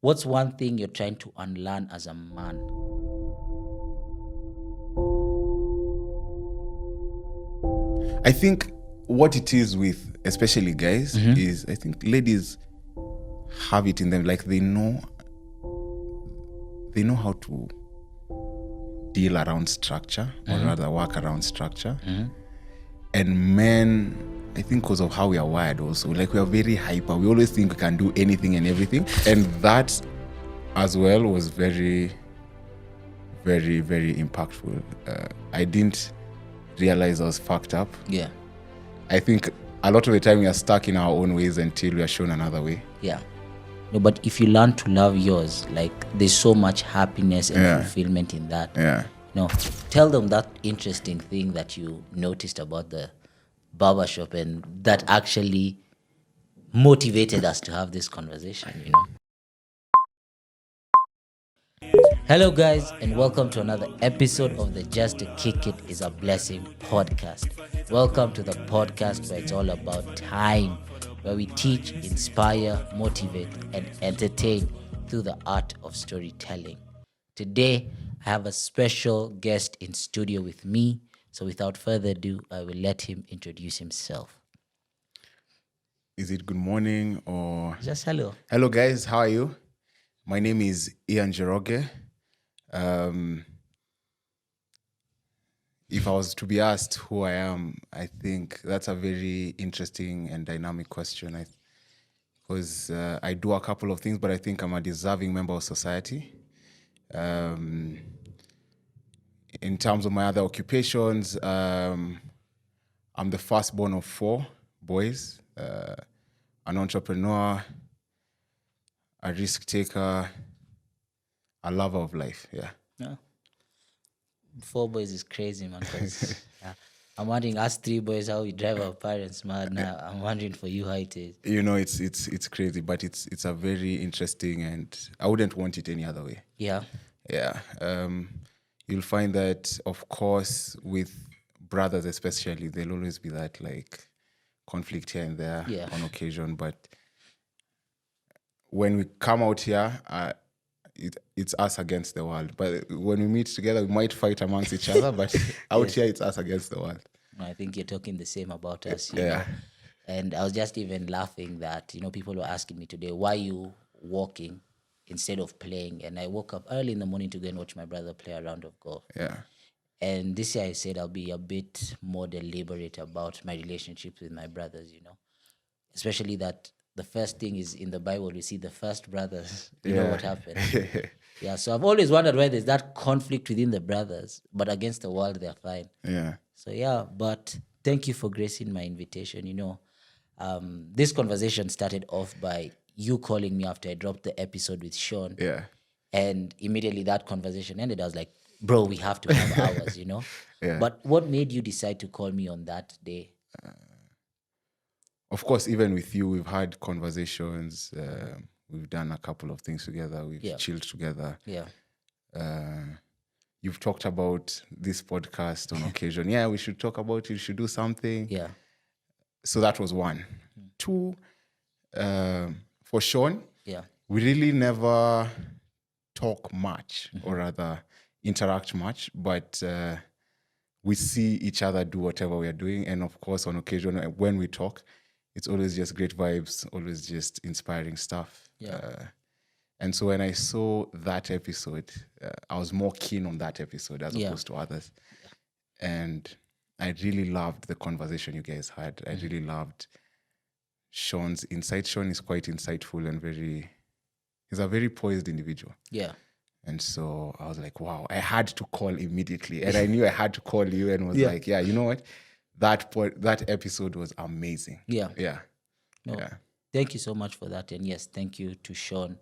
What's one thing you're trying to unlearn as a man? I think what it is with especially guys is I think ladies have it in them, like they know how to deal around structure or rather work around structure. And men, I think because of how we are wired also, like we are very hyper. We always think we can do anything and everything. And that as well was very, very, very impactful. I didn't realize I was fucked up. Yeah. I think a lot of the time we are stuck in our own ways until we are shown another way. Yeah. No, but if you learn to love yours, like there's so much happiness and fulfillment in that. Yeah. No, tell them that interesting thing that you noticed about the barbershop and that actually motivated us to have this conversation, you know. Hello guys, and welcome to another episode of the Just to Kick It is a Blessing podcast. Welcome to the podcast where it's all about time, where we teach, inspire, motivate, and entertain through the art of storytelling. Today, I have a special guest in studio with me. So without further ado, I will let him introduce himself. Is it good morning or... Just hello. Hello guys, how are you? My name is Ian Njoroge. If I was to be asked who I am, I think that's a very interesting and dynamic question. Because I do a couple of things, but I think I'm a deserving member of society. In terms of my other occupations, I'm the firstborn of 4 boys, an entrepreneur, a risk taker, a lover of life. Yeah. 4 boys is crazy, man. 'Cause, I'm wondering, us 3 boys, how we drive our parents mad. Now I'm wondering for you how it is. You know, it's crazy, but it's a very interesting, and I wouldn't want it any other way. Yeah. Yeah. You'll find that, of course, with brothers especially, there'll always be that like conflict here and there on occasion. But when we come out here, it's us against the world. But when we meet together, we might fight amongst each other, but out here, it's us against the world. I think you're talking the same about us. You know? And I was just even laughing that, people were asking me today, why you walking instead of playing? And I woke up early in the morning to go and watch my brother play a round of golf. Yeah. And this year I said I'll be a bit more deliberate about my relationships with my brothers, especially that the first thing is in the Bible, we see the first brothers, know what happened. So I've always wondered why there's that conflict within the brothers, but against the world, they're fine. Yeah. So but thank you for gracing my invitation. This conversation started off by you calling me after I dropped the episode with Sean. Yeah. And immediately that conversation ended. I was like, bro, we have to have ours, Yeah. But what made you decide to call me on that day? Of course, even with you, we've had conversations. We've done a couple of things together. We've chilled together. Yeah. You've talked about this podcast on occasion. Yeah, we should talk about it. We should do something. Yeah. So that was 1. 2, for Sean, we really never talk much or rather interact much, but we see each other do whatever we are doing. And of course, on occasion, when we talk, it's always just great vibes, always just inspiring stuff. Yeah. And so when I saw that episode, I was more keen on that episode as opposed to others. And I really loved the conversation you guys had. I really loved Sean's insight. Sean is quite insightful and he's a very poised individual. Yeah. And so I was like, wow, I had to call immediately. And I knew I had to call you and was like, yeah, you know what? That episode was amazing. Yeah. Yeah. No, thank you so much for that. And yes, thank you to Sean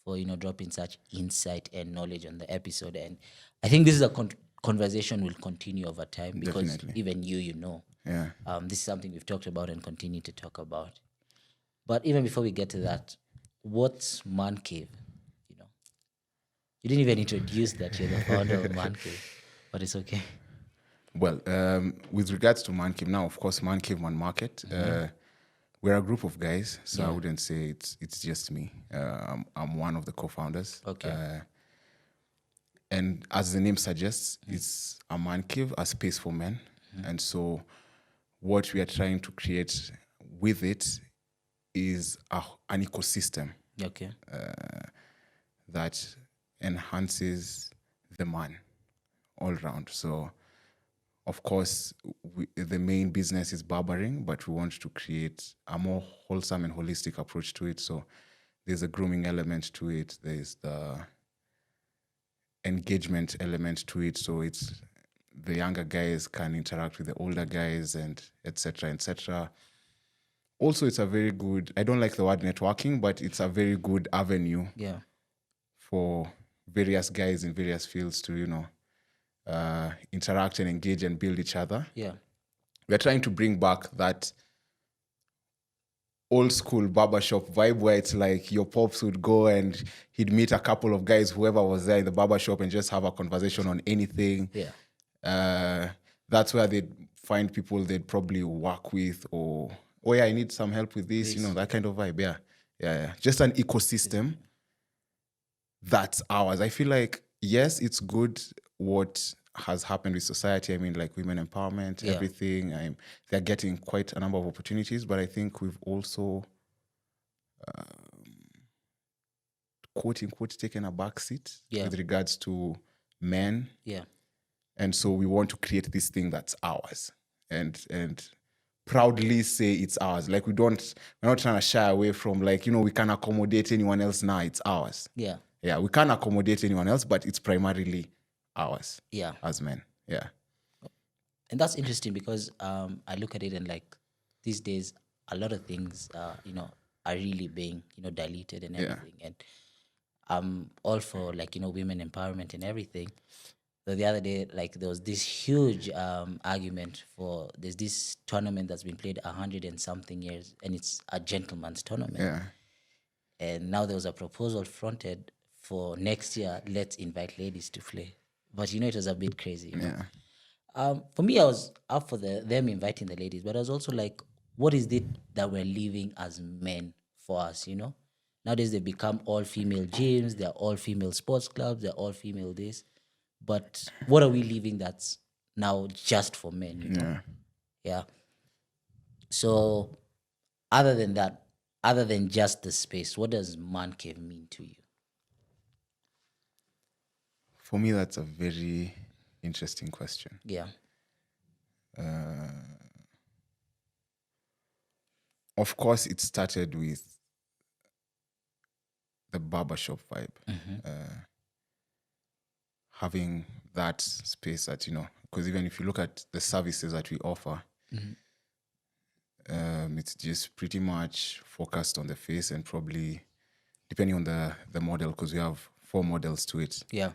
for, dropping such insight and knowledge on the episode. And I think this is a conversation will continue over time because even you know. Yeah. This is something we've talked about and continue to talk about. But even before we get to that, what's Man Cave? You didn't even introduce that you're the founder of Man Cave, but it's okay. Well, with regards to Man Cave, now, of course, Mancave Manmarket, We're a group of guys, so I Yeah. wouldn't say it's just me. I'm one of the co-founders. Okay. And as the name suggests, it's a man cave, a space for men. And so what we are trying to create with it is an ecosystem Okay. that enhances the man all around. So, of course, the main business is barbering, but we want to create a more wholesome and holistic approach to it. So there's a grooming element to it. There's the engagement element to it. So it's the younger guys can interact with the older guys and et cetera, et cetera. Also, it's a very good, I don't like the word networking, but it's a very good avenue Yeah. for various guys in various fields to, interact and engage and build each other. Yeah. We're trying to bring back that old school barbershop vibe where it's like your pops would go and he'd meet a couple of guys, whoever was there in the barbershop, and just have a conversation on anything. Yeah. That's where they'd find people they'd probably work with, or, oh yeah, I need some help with this, that kind of vibe. Yeah. Just an ecosystem that's ours. I feel like, yes, it's good what has happened with society. I mean, like women empowerment, Yeah. everything. They're getting quite a number of opportunities, but I think we've also, quote unquote, taken a backseat with regards to men. Yeah. And so we want to create this thing that's ours and proudly say it's ours. Like we're not trying to shy away from like, we can accommodate anyone else now, it's ours. Yeah. Yeah, we can't accommodate anyone else, but it's primarily ours. Yeah. As men. Yeah. And that's interesting because I look at it and like these days a lot of things are really being diluted and everything. And I'm all for like women empowerment and everything. So the other day, like there was this huge argument for there's this tournament that's been played 100 and something years, and it's a gentleman's tournament. Yeah. And now there was a proposal fronted for next year. Let's invite ladies to play, but it was a bit crazy. Yeah. For me, I was up for them inviting the ladies, but I was also like, what is it that we're leaving as men for us? Nowadays they become all female gyms, they're all female sports clubs, they're all female this. But what are we leaving that's now just for men? Yeah. So other than that, other than just the space, what does man cave mean to you? For me, that's a very interesting question. Yeah. Of course, it started with the barbershop vibe. Having that space that, because even if you look at the services that we offer, it's just pretty much focused on the face and probably depending on the model, because we have 4 models to it. Yeah.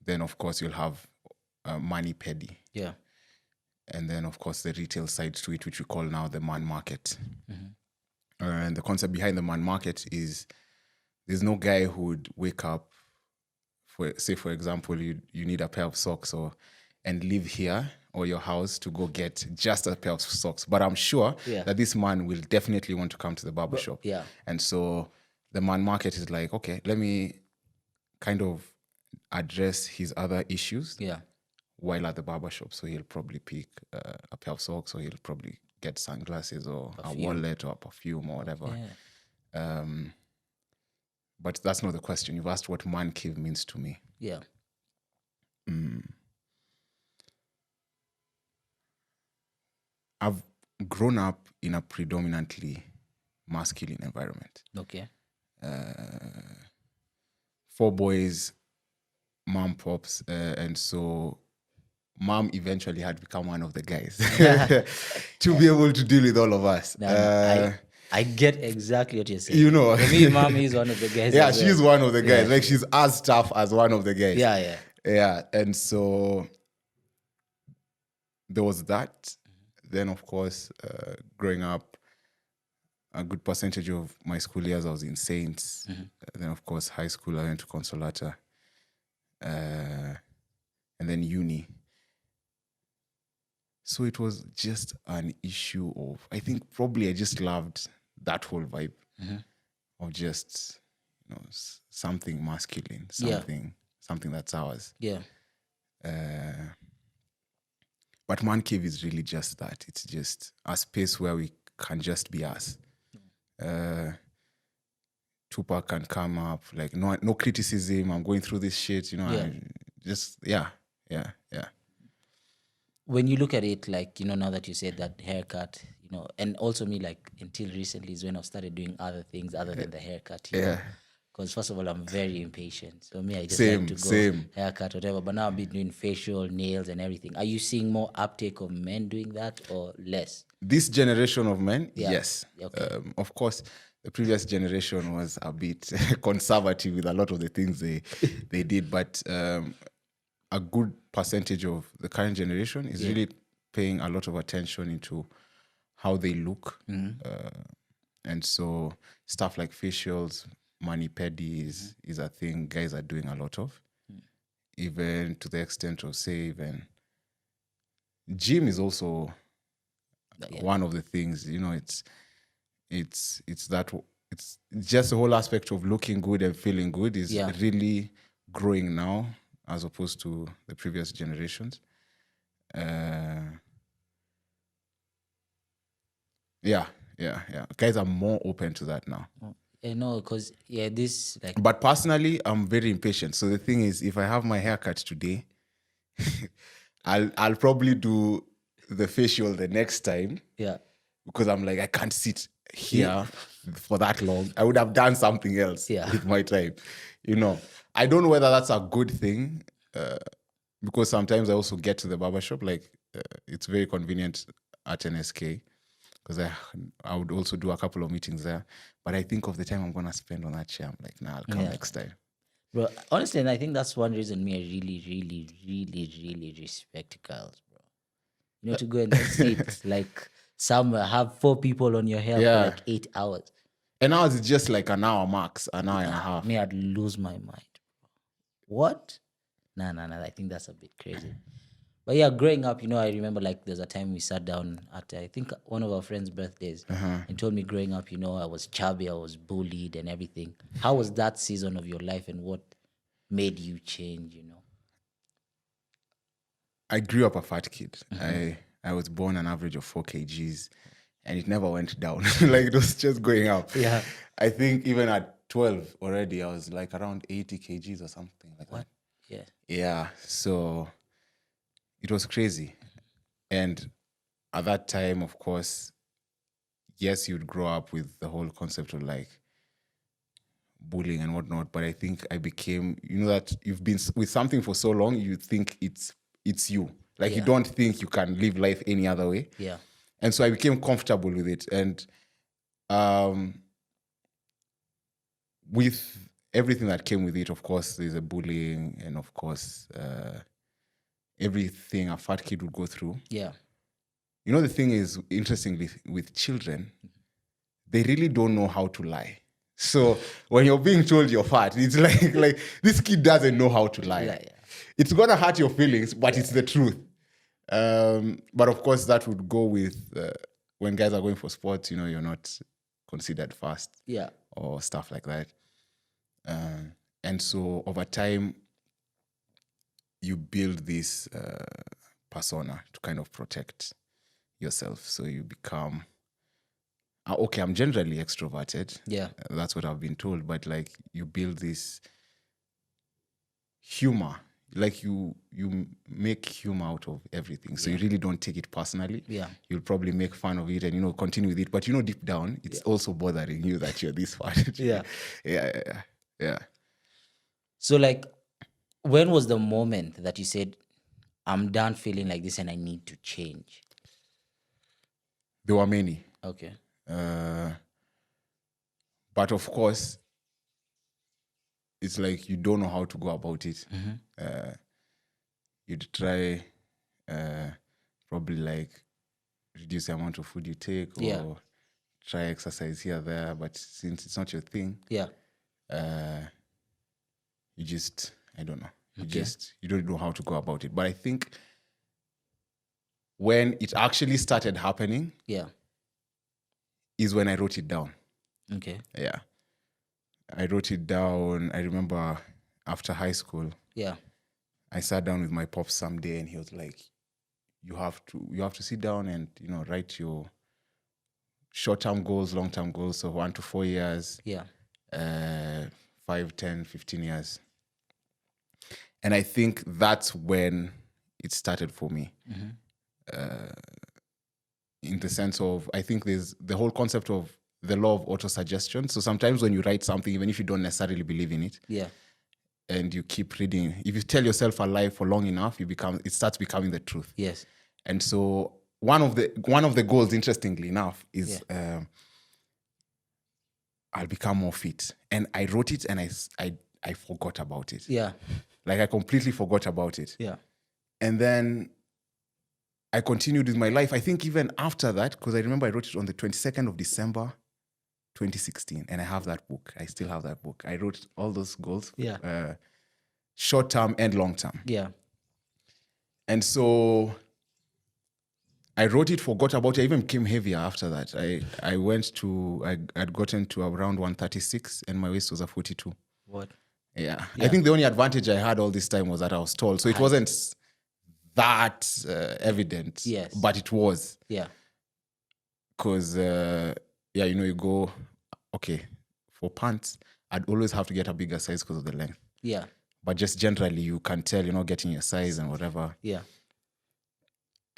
Then, of course, you'll have mani pedi. Yeah. And then, of course, the retail side to it, which we call now the man market. And the concept behind the man market is there's no guy who would wake up, for example, you need a pair of socks and live here or your house to go get just a pair of socks. But I'm sure that this man will definitely want to come to the barbershop. Yeah. And so the man market is like, okay, let me kind of address his other issues while at the barbershop. So he'll probably pick a pair of socks, or he'll probably get sunglasses or a wallet or a perfume or whatever. Yeah. But that's not the question. You've asked what man cave means to me. Yeah. I've grown up in a predominantly masculine environment. Okay. 4 boys, mom, pops, and so mom eventually had become one of the guys to be able to deal with all of us. I get exactly what you're saying. For me, mom is one of the guys. Yeah, she's one of the guys. Like she's as tough as one of the guys. Yeah. And so there was that. Then, of course, growing up, a good percentage of my school years I was in Saints. Then, of course, high school I went to Consolata. And then uni. So it was just an issue of, I think probably I just loved that whole vibe of just, something masculine, something that's ours. Yeah. But Man Cave is really just that. It's just a space where we can just be us. Tupac can come up, like no criticism. I'm going through this shit, Yeah. yeah. When you look at it, like, now that you said that haircut, and also me, like, until recently is when I've started doing other things other than the haircut, Yeah. Because first of all, I'm very impatient. So me, I just Same, like to go same. haircut, whatever. But now I've been doing facial, nails, and everything. Are you seeing more uptake of men doing that or less? This generation of men, Yeah. yes. Okay. Of course, the previous generation was a bit conservative with a lot of the things they did, but a good percentage of the current generation is really paying a lot of attention into how they look. And so stuff like facials, mani-pedi is a thing guys are doing a lot of. Even to the extent of, say, even gym is also one of the things, it's just the whole aspect of looking good and feeling good is really growing now as opposed to the previous generations. Guys are more open to that now. No, because this, like, But personally, I'm very impatient. So the thing is, if I have my haircut today, I'll probably do the facial the next time. Yeah. Because I'm like, I can't sit here for that long. I would have done something else with my time. I don't know whether that's a good thing, because sometimes I also get to the barbershop, like it's very convenient at NSK, because I would also do a couple of meetings there. But I think of the time I'm going to spend on that chair, I'm like, nah, I'll come next time. Bro, honestly, and I think that's one reason me, I really, really, really, really respect girls, bro. To go and sit like somewhere, have 4 people on your hair for like 8 hours. And now it's just like an hour max, an hour and a half. Me, I'd lose my mind, bro. What? Nah, I think that's a bit crazy. But yeah, growing up, I remember like there's a time we sat down at, I think, one of our friends' birthdays and told me growing up, I was chubby, I was bullied and everything. How was that season of your life and what made you change, I grew up a fat kid. I was born an average of 4 kgs and it never went down. Like it was just going up. Yeah. I think even at 12 already, I was like around 80 kgs or something like that. Yeah. Yeah. So it was crazy. And at that time, of course, yes, you'd grow up with the whole concept of like bullying and whatnot. But I think I became, that you've been with something for so long, you think it's you. Like you don't think you can live life any other way. Yeah. And so I became comfortable with it. And with everything that came with it, of course, there's a bullying and, of course, everything a fat kid would go through. Yeah. The thing is, interestingly, with children, they really don't know how to lie. So when you're being told you're fat, it's like this kid doesn't know how to lie. Yeah. It's going to hurt your feelings, but it's the truth. But of course, that would go with when guys are going for sports, you're not considered fast. Yeah. Or stuff like that. And so over time, you build this persona to kind of protect yourself. So you become, okay, I'm generally extroverted. Yeah. That's what I've been told. But like you build this humor, like you make humor out of everything. So you really don't take it personally. Yeah. You'll probably make fun of it and, continue with it. But, deep down, it's also bothering you that you're this fat. Yeah. Yeah. So like, when was the moment that you said, I'm done feeling like this and I need to change? There were many. Okay. But of course, it's like you don't know how to go about it. You'd try probably like reduce the amount of food you take or try exercise here, there. But since it's not your thing, you just, I don't know. You don't know how to go about it. But I think when it actually started happening Yeah. is when I wrote it down. Okay. Yeah. I wrote it down. I remember after high school, Yeah. I sat down with my pops someday and he was like, you have to sit down and, write your short-term goals, long-term goals. So 1 to 4 years, Yeah. 5, 10, 15 years. And I think that's when it started for me. In the sense of, I think there's the whole concept of the law of auto-suggestion. So sometimes when you write something, even if you don't necessarily believe in it, Yeah. and you keep reading, if you tell yourself a lie for long enough, it starts becoming the truth. Yes. And so one of the goals, interestingly enough, is I'll become more fit. And I wrote it and I forgot about it. Yeah. Like I completely forgot about it. Yeah. And then I continued with my life. I think even after that, because I remember I wrote it on the 22nd of December, 2016. And I have that book. I still have that book. I wrote all those goals. Yeah. Short term and long term. Yeah. And so I wrote it, forgot about it. I even became heavier after that. I'd gotten to around 136 and my waist was a 42. What? Yeah. I think the only advantage I had all this time was that I was tall. So it wasn't that evident. Yes. But it was. Yeah. Because, you go, okay, for pants, I'd always have to get a bigger size because of the length. Yeah. But just generally, you can tell you're not getting your size and whatever. Yeah.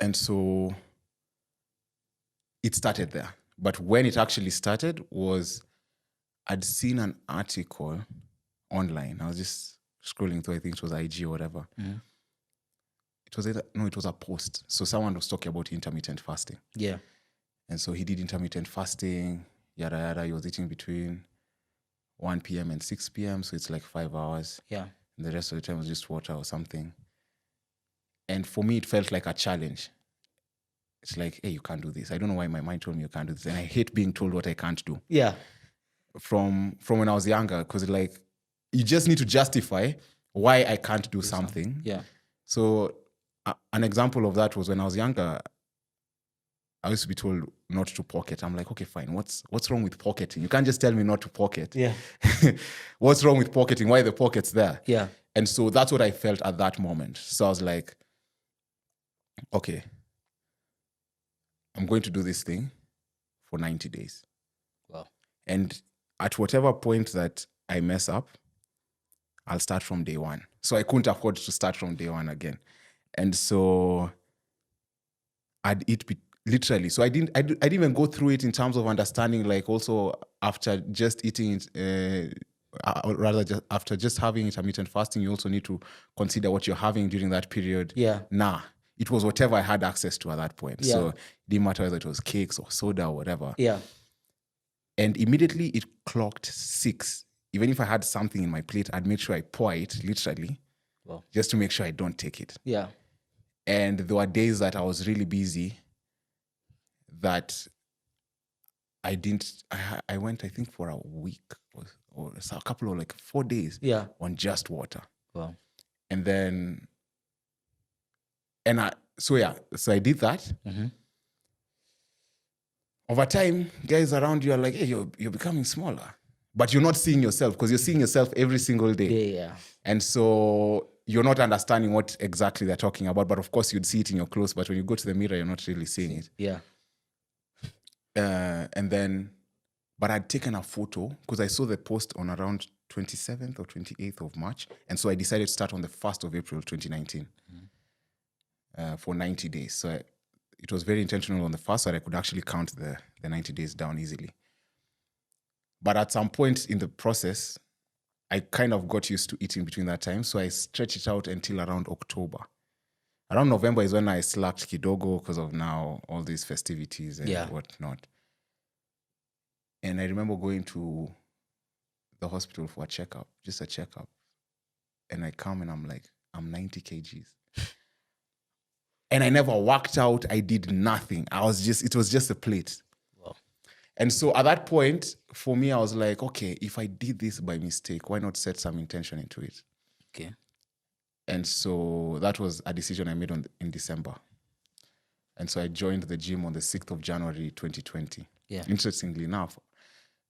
And so it started there. But when it actually started was I'd seen an article online. I was just scrolling through, I think it was IG or whatever. Mm-hmm. It was a post. So someone was talking about intermittent fasting. Yeah. And so he did intermittent fasting, yada, yada. He was eating between 1 p.m. and 6 p.m. So it's like 5 hours. Yeah. And the rest of the time was just water or something. And for me, it felt like a challenge. It's like, hey, you can't do this. I don't know why my mind told me you can't do this. And I hate being told what I can't do. Yeah. From when I was younger, because like, you just need to justify why I can't do something. Yeah. So an example of that was when I was younger, I used to be told not to pocket. I'm like, okay, fine. What's wrong with pocketing? You can't just tell me not to pocket. Yeah. What's wrong with pocketing? Why are the pockets there? Yeah. And so that's what I felt at that moment. So I was like, okay, I'm going to do this thing for 90 days. Wow. And at whatever point that I mess up, I'll start from day one. So I couldn't afford to start from day one again. And so I'd eat literally. So I didn't even go through it in terms of understanding, like also after just eating it, after just having intermittent fasting, you also need to consider what you're having during that period. Yeah. Nah, it was whatever I had access to at that point. Yeah. So it didn't matter whether it was cakes or soda or whatever. Yeah. And immediately it clocked 6. Even if I had something in my plate, I'd make sure I pour it, literally, just to make sure I don't take it. Yeah. And there were days that I was really busy that I didn't, I went, I think, for a week or a couple of 4 days on just water. Wow. And then, so I did that. Mm-hmm. Over time, guys around you are like, hey, you're becoming smaller. But you're not seeing yourself because you're seeing yourself every single day. Yeah. And so you're not understanding what exactly they're talking about. But of course, you'd see it in your clothes. But when you go to the mirror, you're not really seeing it. Yeah. But I'd taken a photo because I saw the post on around 27th or 28th of March. And so I decided to start on the 1st of April, 2019 for 90 days. So it was very intentional on the 1st so that I could actually count the 90 days down easily. But at some point in the process, I kind of got used to eating between that time. So I stretched it out until around October. Around November is when I slacked kidogo because of now all these festivities and whatnot. And I remember going to the hospital for a checkup, just a checkup. And I come and I'm like, I'm 90 kgs. And I never worked out. I did nothing. It was just a plate. Wow. And so at that point, for me, I was like, okay, if I did this by mistake, why not set some intention into it? Okay. And so that was a decision I made in December. And so I joined the gym on the 6th of January, 2020. Yeah. Interestingly enough,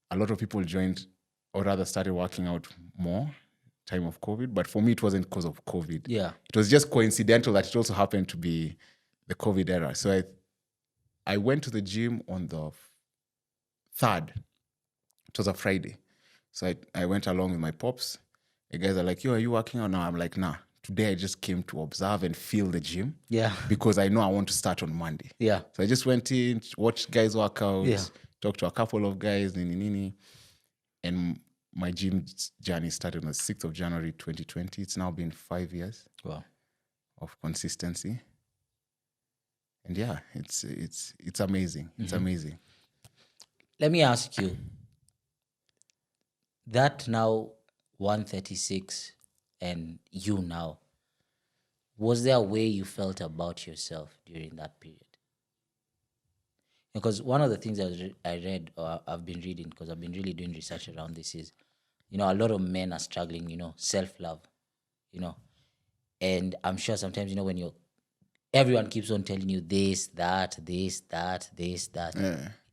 a lot of people joined or rather started working out more time of COVID. But for me, it wasn't because of COVID. Yeah. It was just coincidental that it also happened to be the COVID era. So I went to the gym on the 3rd. It was a Friday. So I went along with my pops. The guys are like, yo, are you working out now? I'm like, nah. Today I just came to observe and feel the gym. Yeah. Because I know I want to start on Monday. Yeah. So I just went in, watched guys work out, Yeah. talked to a couple of guys, and my gym journey started on the 6th of January, 2020. It's now been 5 years of consistency. And yeah, it's amazing. It's amazing. Let me ask you, that now 136 and you now, was there a way you felt about yourself during that period? Because one of the things I read or I've been reading, because I've been really doing research around this, is, a lot of men are struggling, self-love, and I'm sure sometimes, when everyone keeps on telling you this, that,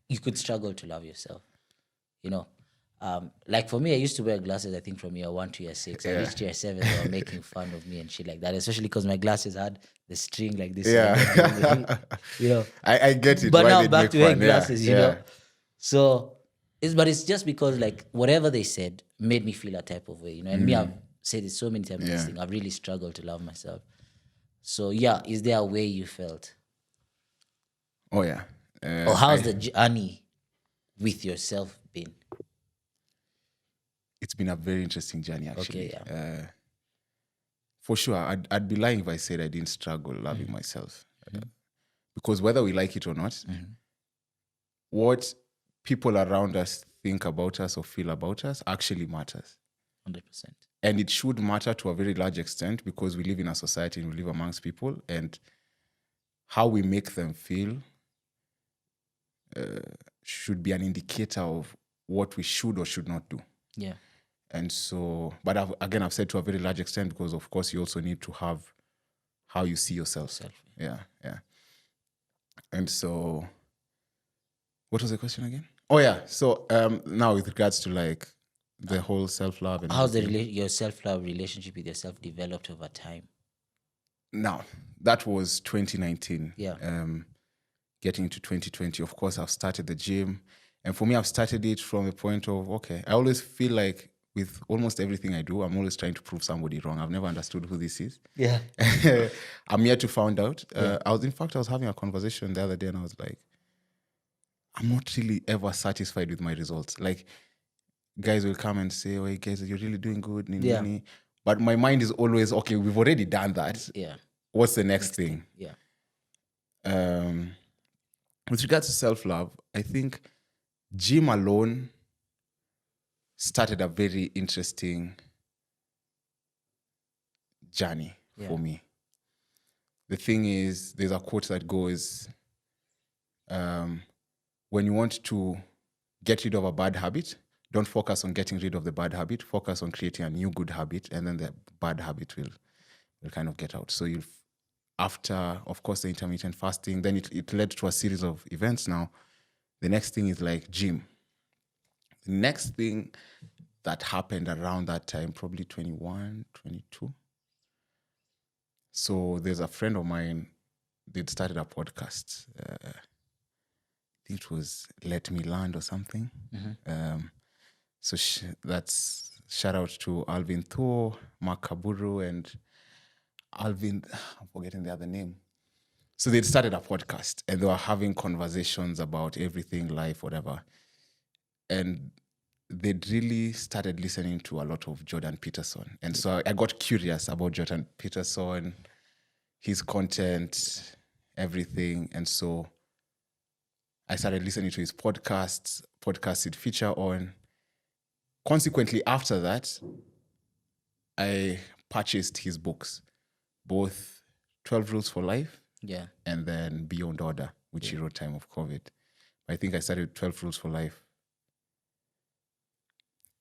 you could struggle to love yourself, like for me, I used to wear glasses, I think from year 1 to year 6. I reached year 7, they were making fun of me and shit like that, especially because my glasses had the string like this. Yeah. I get it. But Why now they'd back make to wearing fun. glasses, you know. So, it's just because like whatever they said made me feel a type of way, and me, I've said it so many times in this thing. I've really struggled to love myself. So yeah, is there a way you felt? Oh yeah. Or how's the journey with yourself been? It's been a very interesting journey, actually. Okay, yeah. For sure, I'd be lying if I said I didn't struggle loving myself. Because whether we like it or not, what people around us think about us or feel about us actually matters. 100%. And it should matter to a very large extent because we live in a society and we live amongst people, and how we make them feel should be an indicator of what we should or should not do. Yeah. And so, but I've said to a very large extent because, of course, you also need to have how you see yourself. Yeah. And so, what was the question again? Oh, yeah. So now with regards to like the whole self-love. And how's your self-love relationship with yourself developed over time? Now, that was 2019. Yeah. Getting into 2020, of course, I've started the gym. And for me, I've started it from the point of, okay, I always feel like with almost everything I do, I'm always trying to prove somebody wrong. I've never understood who this is. Yeah. I'm yet to find out. I was having a conversation the other day and I was like, I'm not really ever satisfied with my results. Like, guys will come and say, oh, hey, guys, you're really doing good. But my mind is always, okay, we've already done that. Yeah. What's the next thing? Yeah. With regards to self-love, I think gym alone started a very interesting journey for me. The thing is, there's a quote that goes, when you want to get rid of a bad habit, don't focus on getting rid of the bad habit, focus on creating a new good habit, and then the bad habit will kind of get out. So after, of course, the intermittent fasting, then it led to a series of events now. The next thing is like gym. The next thing that happened around that time, probably 21, 22. So there's a friend of mine, they'd started a podcast. I think it was Let Me Land or something. So that's shout out to Alvin Thuo, Mark Kaburu, and Alvin, I'm forgetting the other name. So they'd started a podcast and they were having conversations about everything, life, whatever. And they'd really started listening to a lot of Jordan Peterson. And so I got curious about Jordan Peterson, his content, everything. And so I started listening to his podcasts he'd feature on. Consequently, after that, I purchased his books, both 12 Rules for Life and then Beyond Order, which he wrote time of COVID. I think I started with 12 Rules for Life.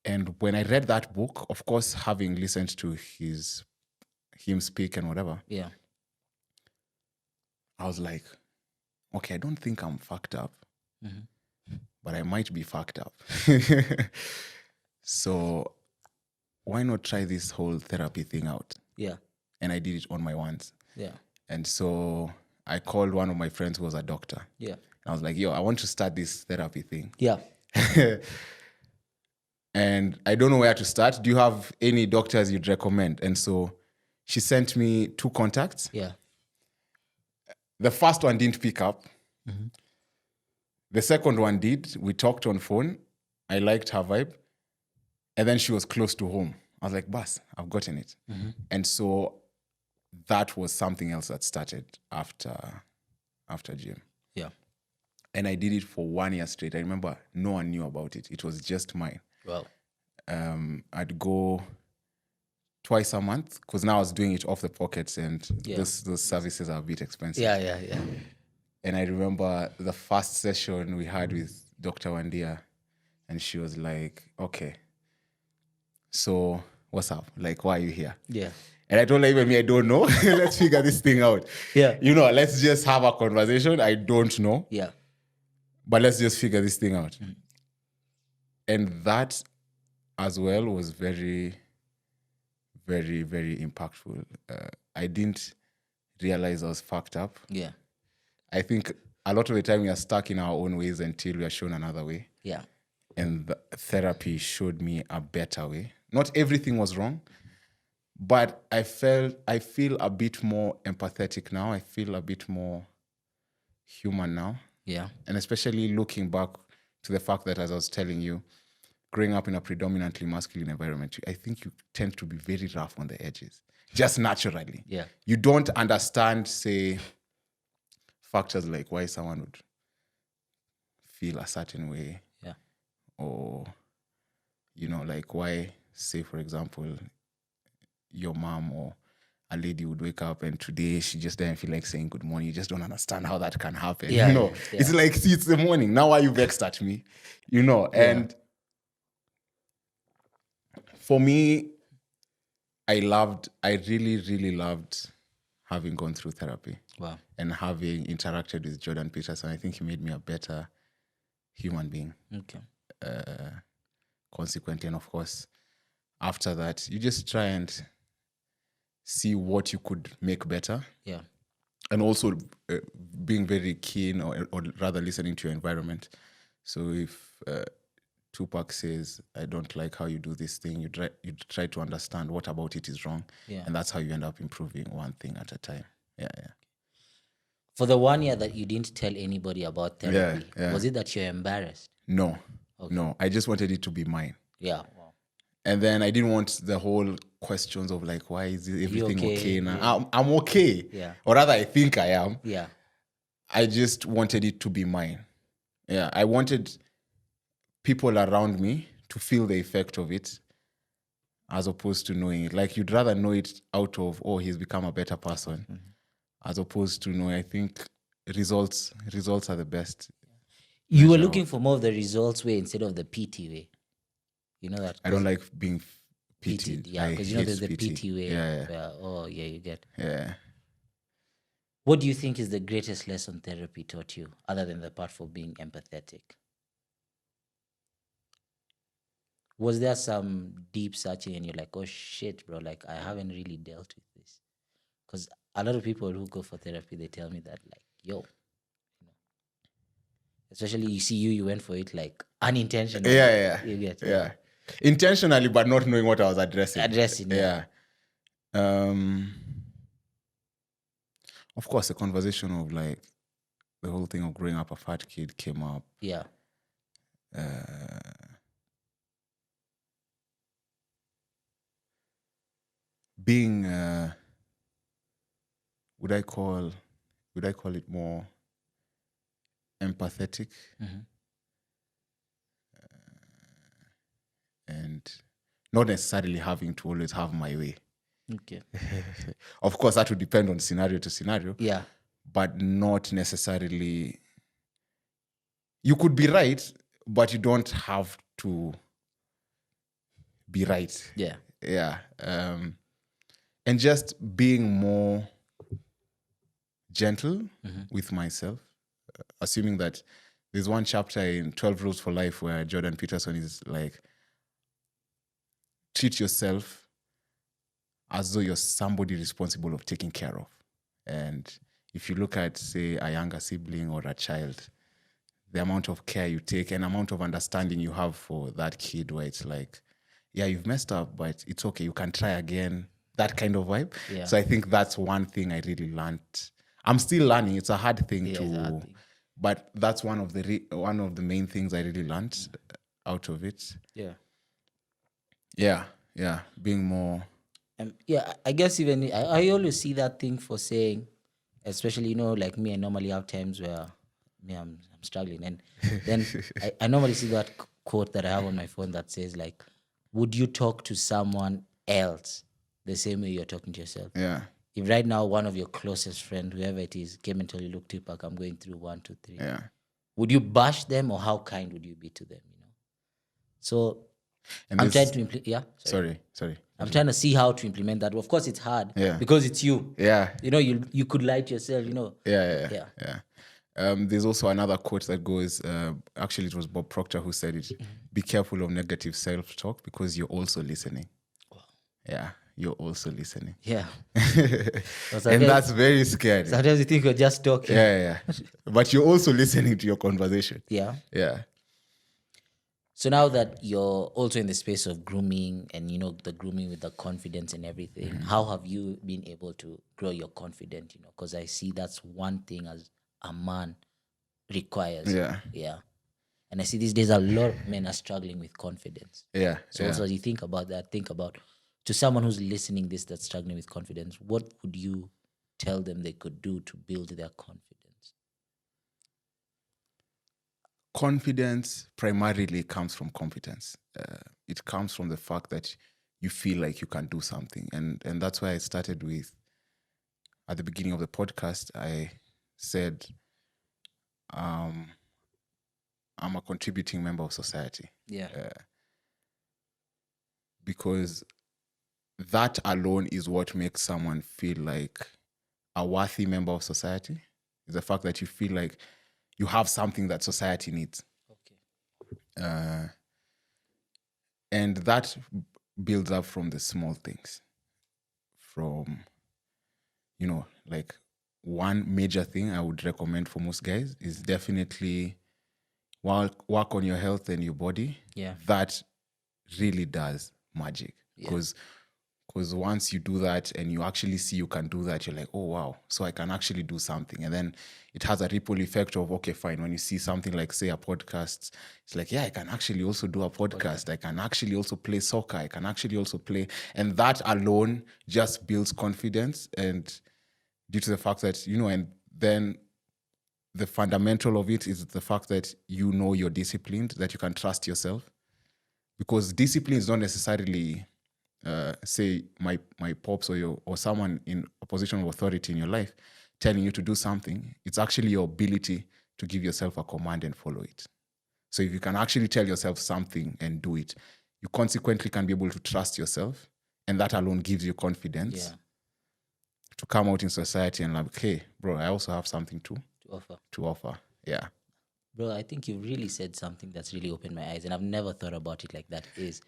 And when I read that book, of course, having listened to him speak and whatever, I was like, okay, I don't think I'm fucked up, but I might be fucked up. So why not try this whole therapy thing out? Yeah. And I did it on my ones. Yeah. And so I called one of my friends who was a doctor. Yeah. I was like, yo, I want to start this therapy thing. Yeah. And I don't know where to start. Do you have any doctors you'd recommend? And so she sent me 2 contacts. Yeah. The first one didn't pick up. The second one did. We talked on phone. I liked her vibe. And then she was close to home. I was like, boss, I've gotten it. And so that was something else that started after gym. Yeah. And I did it for 1 year straight. I remember no one knew about it. It was just mine. Wow. I'd go twice a month because now I was doing it off the pockets, and Yeah. those services are a bit expensive. Yeah. And I remember the first session we had with Dr. Wandia, and she was like, okay, so what's up? Like, why are you here? Yeah. And I told her, even me, I don't know. Let's figure this thing out. Yeah. Let's just have a conversation. I don't know. Yeah. But let's just figure this thing out. And that as well was very, very, very impactful. I didn't realize I was fucked up. Yeah. I think a lot of the time we are stuck in our own ways until we are shown another way. Yeah. And the therapy showed me a better way. Not everything was wrong, but I feel a bit more empathetic now. I feel a bit more human now. Yeah. And especially looking back to the fact that, as I was telling you, growing up in a predominantly masculine environment, I think you tend to be very rough on the edges, just naturally. Yeah. You don't understand, say, factors like why someone would feel a certain way. Yeah. Or, like why, say, for example, your mom or a lady would wake up and today she just doesn't feel like saying good morning. You just don't understand how that can happen. Yeah, yeah. It's like, see, it's the morning. Now why are you vexed at me? And for me, I really, really loved having gone through therapy. Wow. And having interacted with Jordan Peterson. I think he made me a better human being. Okay. Consequently, and of course, after that, you just try and see what you could make better. Yeah. And also being very keen or rather listening to your environment. So if Tupac says, I don't like how you do this thing, you try to understand what about it is wrong. Yeah. And that's how you end up improving one thing at a time. Yeah. For the 1 year that you didn't tell anybody about therapy, Yeah. was it that you're embarrassed? No. Okay. No. I just wanted it to be mine. Yeah. Wow. And then I didn't want the whole questions of like, why is everything okay now? Yeah. I'm okay. Yeah. Or rather, I think I am. Yeah. I just wanted it to be mine. Yeah. I wanted people around me to feel the effect of it as opposed to knowing it. Like you'd rather know it out of, oh, he's become a better person, as opposed to knowing, I think results are the best. You were looking for more of the results way instead of the PT way. You know that? I don't like being pitied. PT'd. Yeah, because there's the PT way. Yeah. Where, you get. Yeah. What do you think is the greatest lesson therapy taught you, other than the part for being empathetic? Was there some deep searching and you're like, oh shit, bro, like I haven't really dealt with this? Because a lot of people who go for therapy, they tell me that, like, yo, especially you went for it like unintentionally. Yeah. You get, yeah. Intentionally, but not knowing what I was addressing. Yeah. Of course, the conversation of like the whole thing of growing up a fat kid came up. Yeah. Being, would I call it more empathetic? And not necessarily having to always have my way. Okay. Of course, that would depend on scenario to scenario. Yeah. But not necessarily. You could be right, but you don't have to be right. Yeah. Yeah. And just being more gentle with myself. assuming that there's one chapter in 12 Rules for Life where Jordan Peterson is like, treat yourself as though you're somebody responsible of taking care of. And if you look at, say, a younger sibling or a child, the amount of care you take and amount of understanding you have for that kid, where it's like, yeah, you've messed up, but it's okay, you can try again, that kind of vibe. Yeah. So I think that's one thing I really learned. I'm still learning. It's a hard thing Yeah, to, it's a hard thing. but that's one of the main things I really learned out of it. Yeah. Yeah, being more. Yeah, I guess even I always see that thing for saying, especially, you know, like me, I normally have times where I'm struggling. And then I normally see that quote that I have on my phone that says, like, would you talk to someone else the same way you're talking to yourself? Yeah. If right now one of your closest friends, whoever it is, came and told you, look, Tupac, I'm going through 1, 2, 3. Yeah. Would you bash them, or how kind would you be to them? You know. So And I'm this- trying to implement. Yeah. Sorry. I'm trying to see how to implement that. Of course, it's hard. Yeah. Because it's you. Yeah. You know, you could lie to yourself. You know. Yeah. There's also another quote that goes, actually it was Bob Proctor who said it, be careful of negative self-talk because you're also listening. Yeah, you're also listening. Yeah. And that's very scary. Sometimes you think you're just talking. Yeah. But you're also listening to your conversation. Yeah. Yeah. So now that you're also in the space of grooming and, you know, the grooming with the confidence and everything, how have you been able to grow your confidence, you know? Because I see that's one thing as a man requires. Yeah. Yeah. And I see these days a lot of men are struggling with confidence. Yeah. So also as you think about that, think about, to someone who's listening this that's struggling with confidence, what would you tell them they could do to build their confidence? Confidence primarily comes from competence. It comes from the fact that you feel like you can do something. And that's why I started with, at the beginning of the podcast, I said, I'm a contributing member of society. Yeah. Because that alone is what makes someone feel like a worthy member of society, is the fact that you feel like you have something that society needs. Okay. And that builds up from the small things. From, you know, like one major thing I would recommend for most guys is definitely work on your health and your body. Yeah. That really does magic. Because once you do that and you actually see you can do that, you're like, oh, wow, so I can actually do something. And then it has a ripple effect of, okay, fine. When you see something like, say, a podcast, it's like, yeah, I can actually also do a podcast. I can actually also play soccer. I can actually also play. And that alone just builds confidence. And due to the fact that, you know, and then the fundamental of it is the fact that you know you're disciplined, that you can trust yourself. Because discipline is not necessarily... say my pops or someone in a position of authority in your life telling you to do something. It's actually your ability to give yourself a command and follow it. So if you can actually tell yourself something and do it, you consequently can be able to trust yourself, and that alone gives you confidence to come out in society and like, hey, bro, I also have something to offer. Yeah. Bro, I think you really said something that's really opened my eyes, and I've never thought about it like that. Is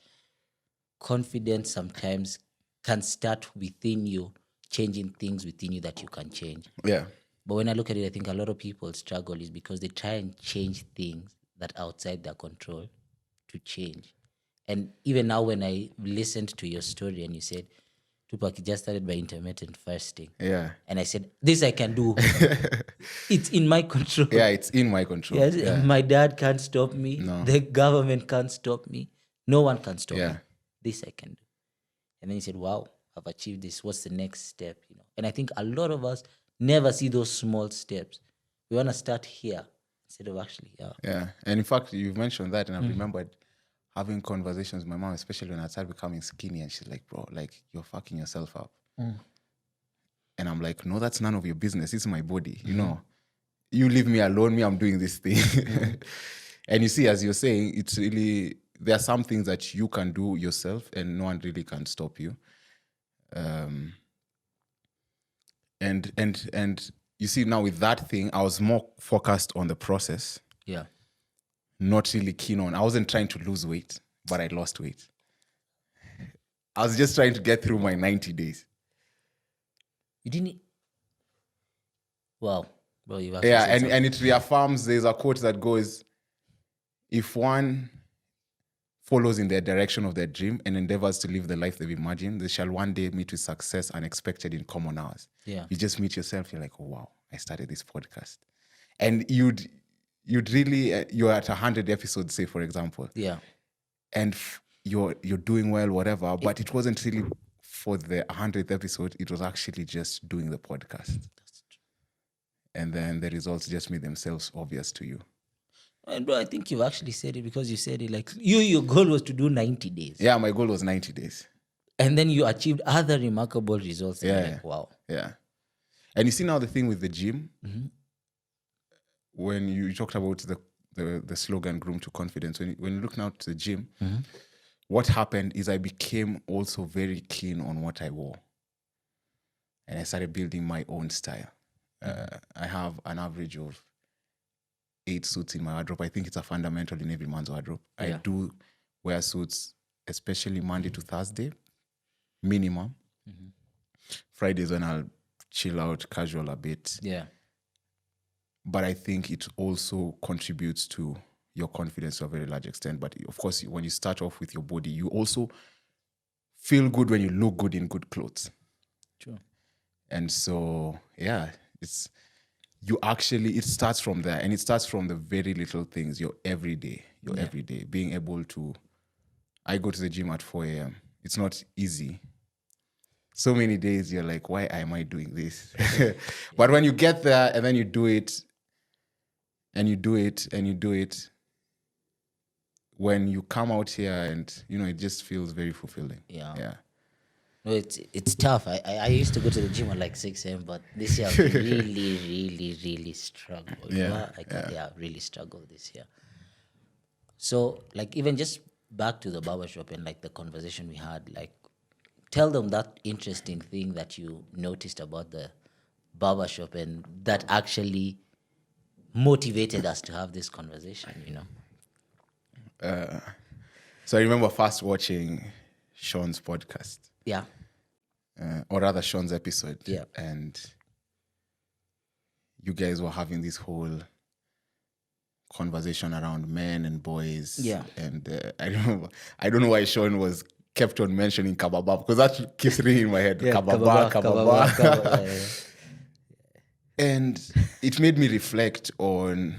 confidence sometimes can start within you, changing things within you that you can change. Yeah. But when I look at it, I think a lot of people struggle is because they try and change things that are outside their control to change. And even now when I listened to your story and you said, Tupac, you just started by intermittent fasting. Yeah. And I said, this I can do. It's in my control. Yeah, it's in my control. Yes, Yeah. my dad can't stop me. No. The government can't stop me. No one can stop me. Yeah. This I can do. And then he said, wow, I've achieved this. What's the next step? You know. And I think a lot of us never see those small steps. We want to start here instead of actually. Yeah. And in fact, you've mentioned that, and I've remembered having conversations with my mom, especially when I started becoming skinny, and she's like, bro, like, you're fucking yourself up. And I'm like, no, that's none of your business. It's my body. You know, you leave me alone. Me, I'm doing this thing. And you see, as you're saying, it's really... there are some things that you can do yourself and no one really can stop you. And you see, now with that thing, I was more focused on the process, Yeah. not really keen on. I wasn't trying to lose weight, but I lost weight. I was just trying to get through my 90 days. You didn't. Wow. Bro, you actually Yeah, said something. and it reaffirms, there's a quote that goes, if one follows in the direction of their dream and endeavors to live the life they've imagined, they shall one day meet with success unexpected in common hours. Yeah. You just meet yourself, you're like, oh, wow, I started this podcast. And you'd really, you're at 100 episodes, say, for example. Yeah. And you're doing well, whatever, but it wasn't really for the 100th episode. It was actually just doing the podcast. And then the results just made themselves obvious to you. And bro, I think you've actually said it because you said it like your goal was to do 90 days. Yeah, my goal was 90 days. And then you achieved other remarkable results. And Yeah. you're like, wow. Yeah. And you see now the thing with the gym, when you talked about the slogan "Groom to Confidence," when you look now to the gym, what happened is I became also very keen on what I wore. And I started building my own style. I have an average of 8 suits in my wardrobe. I think it's a fundamental in every man's wardrobe. Yeah. I do wear suits, especially Monday to Thursday, minimum. Fridays when I'll chill out, casual a bit. Yeah. But I think it also contributes to your confidence to a very large extent. But of course, when you start off with your body, you also feel good when you look good in good clothes. True. And so, yeah, it starts from there. And it starts from the very little things, your everyday, being able to, I go to the gym at 4 a.m. It's not easy. So many days you're like, why am I doing this? But when you get there and then you do it, and you do it, and you do it, when you come out here and, it just feels very fulfilling. Yeah. Yeah. No, it's tough. I used to go to the gym at like 6 a.m., but this year I've really, really, really struggled. Yeah, Really struggled this year. So, like, even just back to the barbershop and like the conversation we had, like, tell them that interesting thing that you noticed about the barbershop and that actually motivated us to have this conversation, So I remember first watching Sean's podcast. Yeah. Or rather Sean's episode. Yeah. And you guys were having this whole conversation around men and boys. Yeah. And I don't know why Sean kept on mentioning kababa, because that keeps ringing in my head. Yeah, kababa. Yeah. And it made me reflect on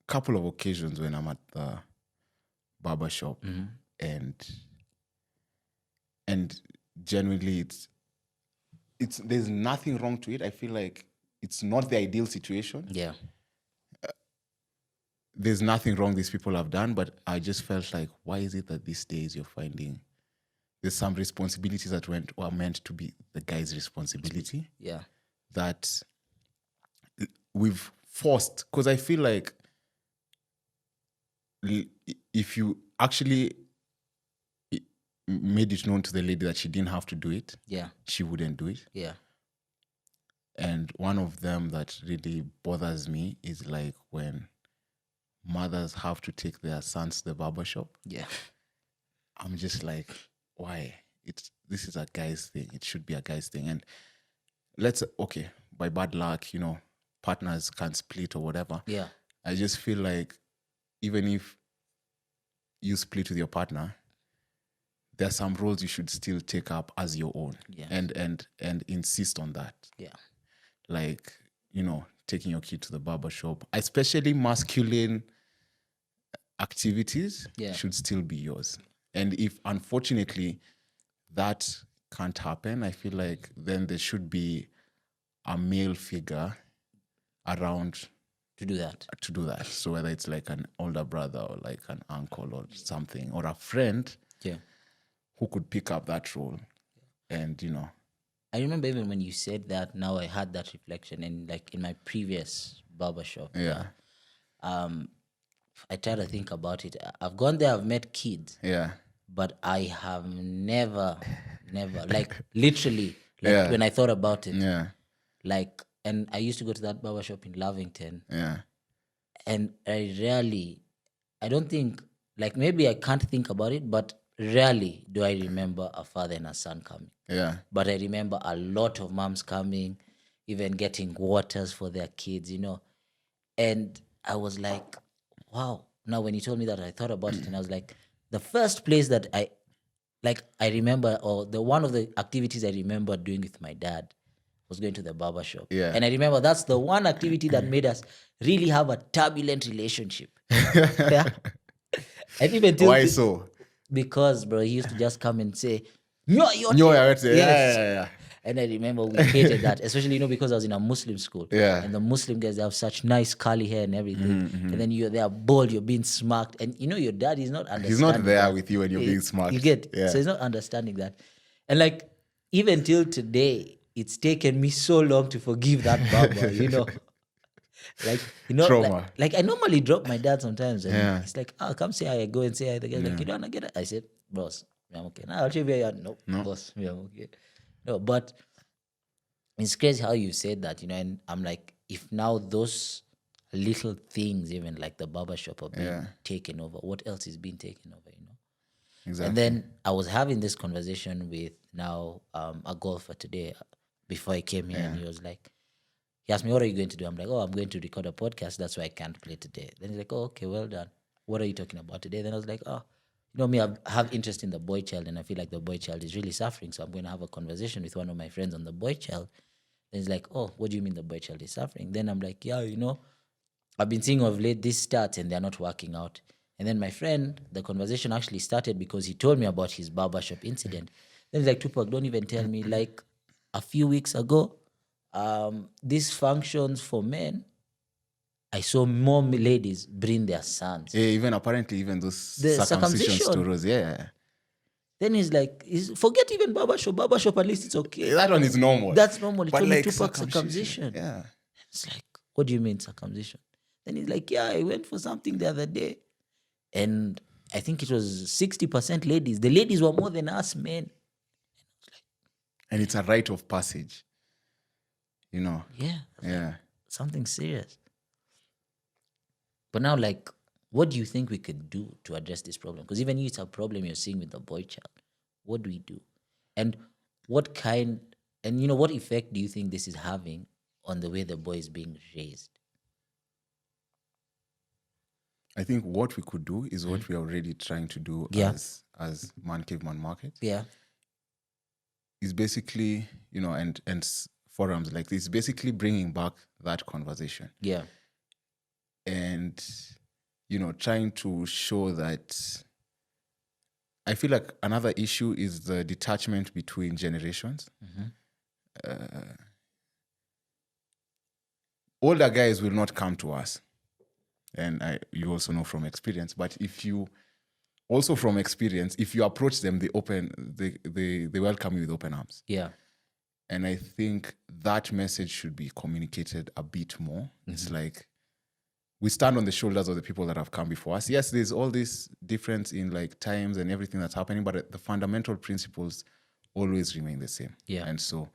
a couple of occasions when I'm at the barbershop and genuinely it's there's nothing wrong to it. I feel like it's not the ideal situation. Yeah. There's nothing wrong these people have done, but I just felt like, why is it that these days you're finding there's some responsibilities that were meant to be the guy's responsibility? Yeah. That we've forced, because I feel like if you actually made it known to the lady that she didn't have to do it, she wouldn't do it. Yeah. And one of them that really bothers me is like when mothers have to take their sons to the barbershop. Yeah. I'm just like, why? This is a guy's thing. It should be a guy's thing. And by bad luck, partners can split or whatever. Yeah. I just feel like even if you split with your partner, there are some roles you should still take up as your own. Yeah. And insist on that. Yeah. Like, taking your kid to the barbershop, especially masculine activities should still be yours. And if unfortunately that can't happen, I feel like then there should be a male figure around to do that. So whether it's like an older brother or like an uncle or something, or a friend who could pick up that role. And, I remember even when you said that, now I had that reflection. And like in my previous barbershop, I try to think about it. I've gone there, I've met kids. Yeah. But I have never, like literally, when I thought about it, Like, and I used to go to that barber shop in Lavington, Yeah. and I don't think, like, maybe I can't think about it, but rarely do I remember a father and a son coming. Yeah. But I remember a lot of moms coming, even getting waters for their kids, And I was like, wow. Now, when you told me that, I thought about it, and I was like, the first place that I remember, or the one of the activities I remember doing with my dad was going to the barber shop. Yeah. And I remember that's the one activity that made us really have a turbulent relationship. Yeah. And even till Why so? because, bro, he used to just come and say, "No, you're No, yeah, yeah. And I remember we hated that, especially, because I was in a Muslim school. Yeah. And the Muslim guys, they have such nice curly hair and everything. And then they are bald, you're being smacked. And your dad is not understanding. He's not there that. with you when you're being smart. You get? Yeah. So he's not understanding that. And like, even till today, it's taken me so long to forgive that barber, Like, Trauma. like I normally drop my dad sometimes, and Yeah. he's like, "Oh, come say hi." I go and say hi. The guy's like, "You don't wanna get it?" I said, "Boss, I'm okay." Now I'll show you. No, boss, I'm okay. No, but it's crazy how you said that, and I'm like, if now those little things, even like the barber shop, are being taken over, what else is being taken over, Exactly. And then I was having this conversation with now a golfer today before I came here, and he was like, he asked me, "What are you going to do?" I'm like, "Oh, I'm going to record a podcast. That's why I can't play today." Then he's like, "Oh, okay, well done. What are you talking about today?" Then I was like, "Oh, me, I have interest in the boy child, and I feel like the boy child is really suffering. So I'm going to have a conversation with one of my friends on the boy child." Then he's like, "Oh, what do you mean the boy child is suffering?" Then I'm like, "Yeah, I've been seeing of late these stats, and they're not working out." And then my friend, the conversation actually started because he told me about his barbershop incident. Then he's like, "Tupac, don't even tell me. Like a few weeks ago, these functions for men, I saw more ladies bring their sons." Yeah, apparently even those The circumcision circumcision. stories, yeah. Then he's like, forget even barbershop. Barbershop, at least it's okay. That one is normal. That's normal. He But told me like Tupac circumcision. Yeah. It's like, what do you mean circumcision? Then he's like, yeah, I went for something the other day. And I think it was 60% ladies. The ladies were more than us men. And it's a rite of passage. Yeah. Yeah. Something serious. But now, like, what do you think we could do to address this problem? Because even it's a problem you're seeing with the boy child. What do we do? And what effect do you think this is having on the way the boy is being raised? I think what we could do is what we are already trying to do as Mancave Manmarket. Yeah. Is basically, and forums like this, basically bringing back that conversation. Yeah. And, trying to show that I feel like another issue is the detachment between generations. Older guys will not come to us. And you also know from experience, but if you approach them, they welcome you with open arms. Yeah. And I think that message should be communicated a bit more. It's like we stand on the shoulders of the people that have come before us. Yes, there's all this difference in like times and everything that's happening, but the fundamental principles always remain the same. Yeah. And so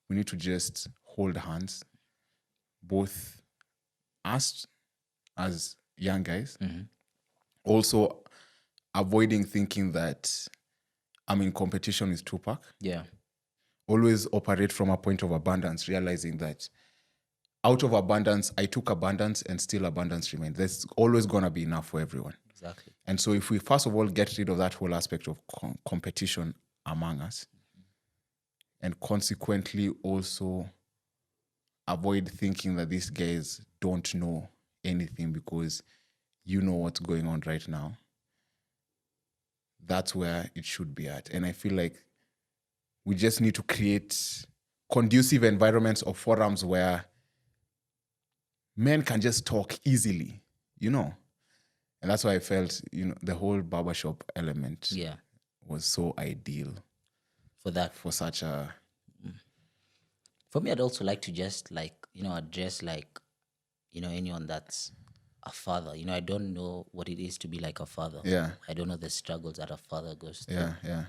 we need to just hold hands, both us as young guys, also avoiding thinking that I'm in competition with Tupac. Yeah. Always operate from a point of abundance, realizing that out of abundance, I took abundance and still abundance remains. There's always going to be enough for everyone. Exactly. And so if we first of all get rid of that whole aspect of competition among us, and consequently also avoid thinking that these guys don't know anything because you know what's going on right now, that's where it should be at. And I feel like we just need to create conducive environments or forums where men can just talk easily, And that's why I felt, the whole barbershop element was so ideal for that. For such a... For me, I'd also like to just address anyone that's a father. I don't know what it is to be like a father. Yeah. I don't know the struggles that a father goes through. Yeah.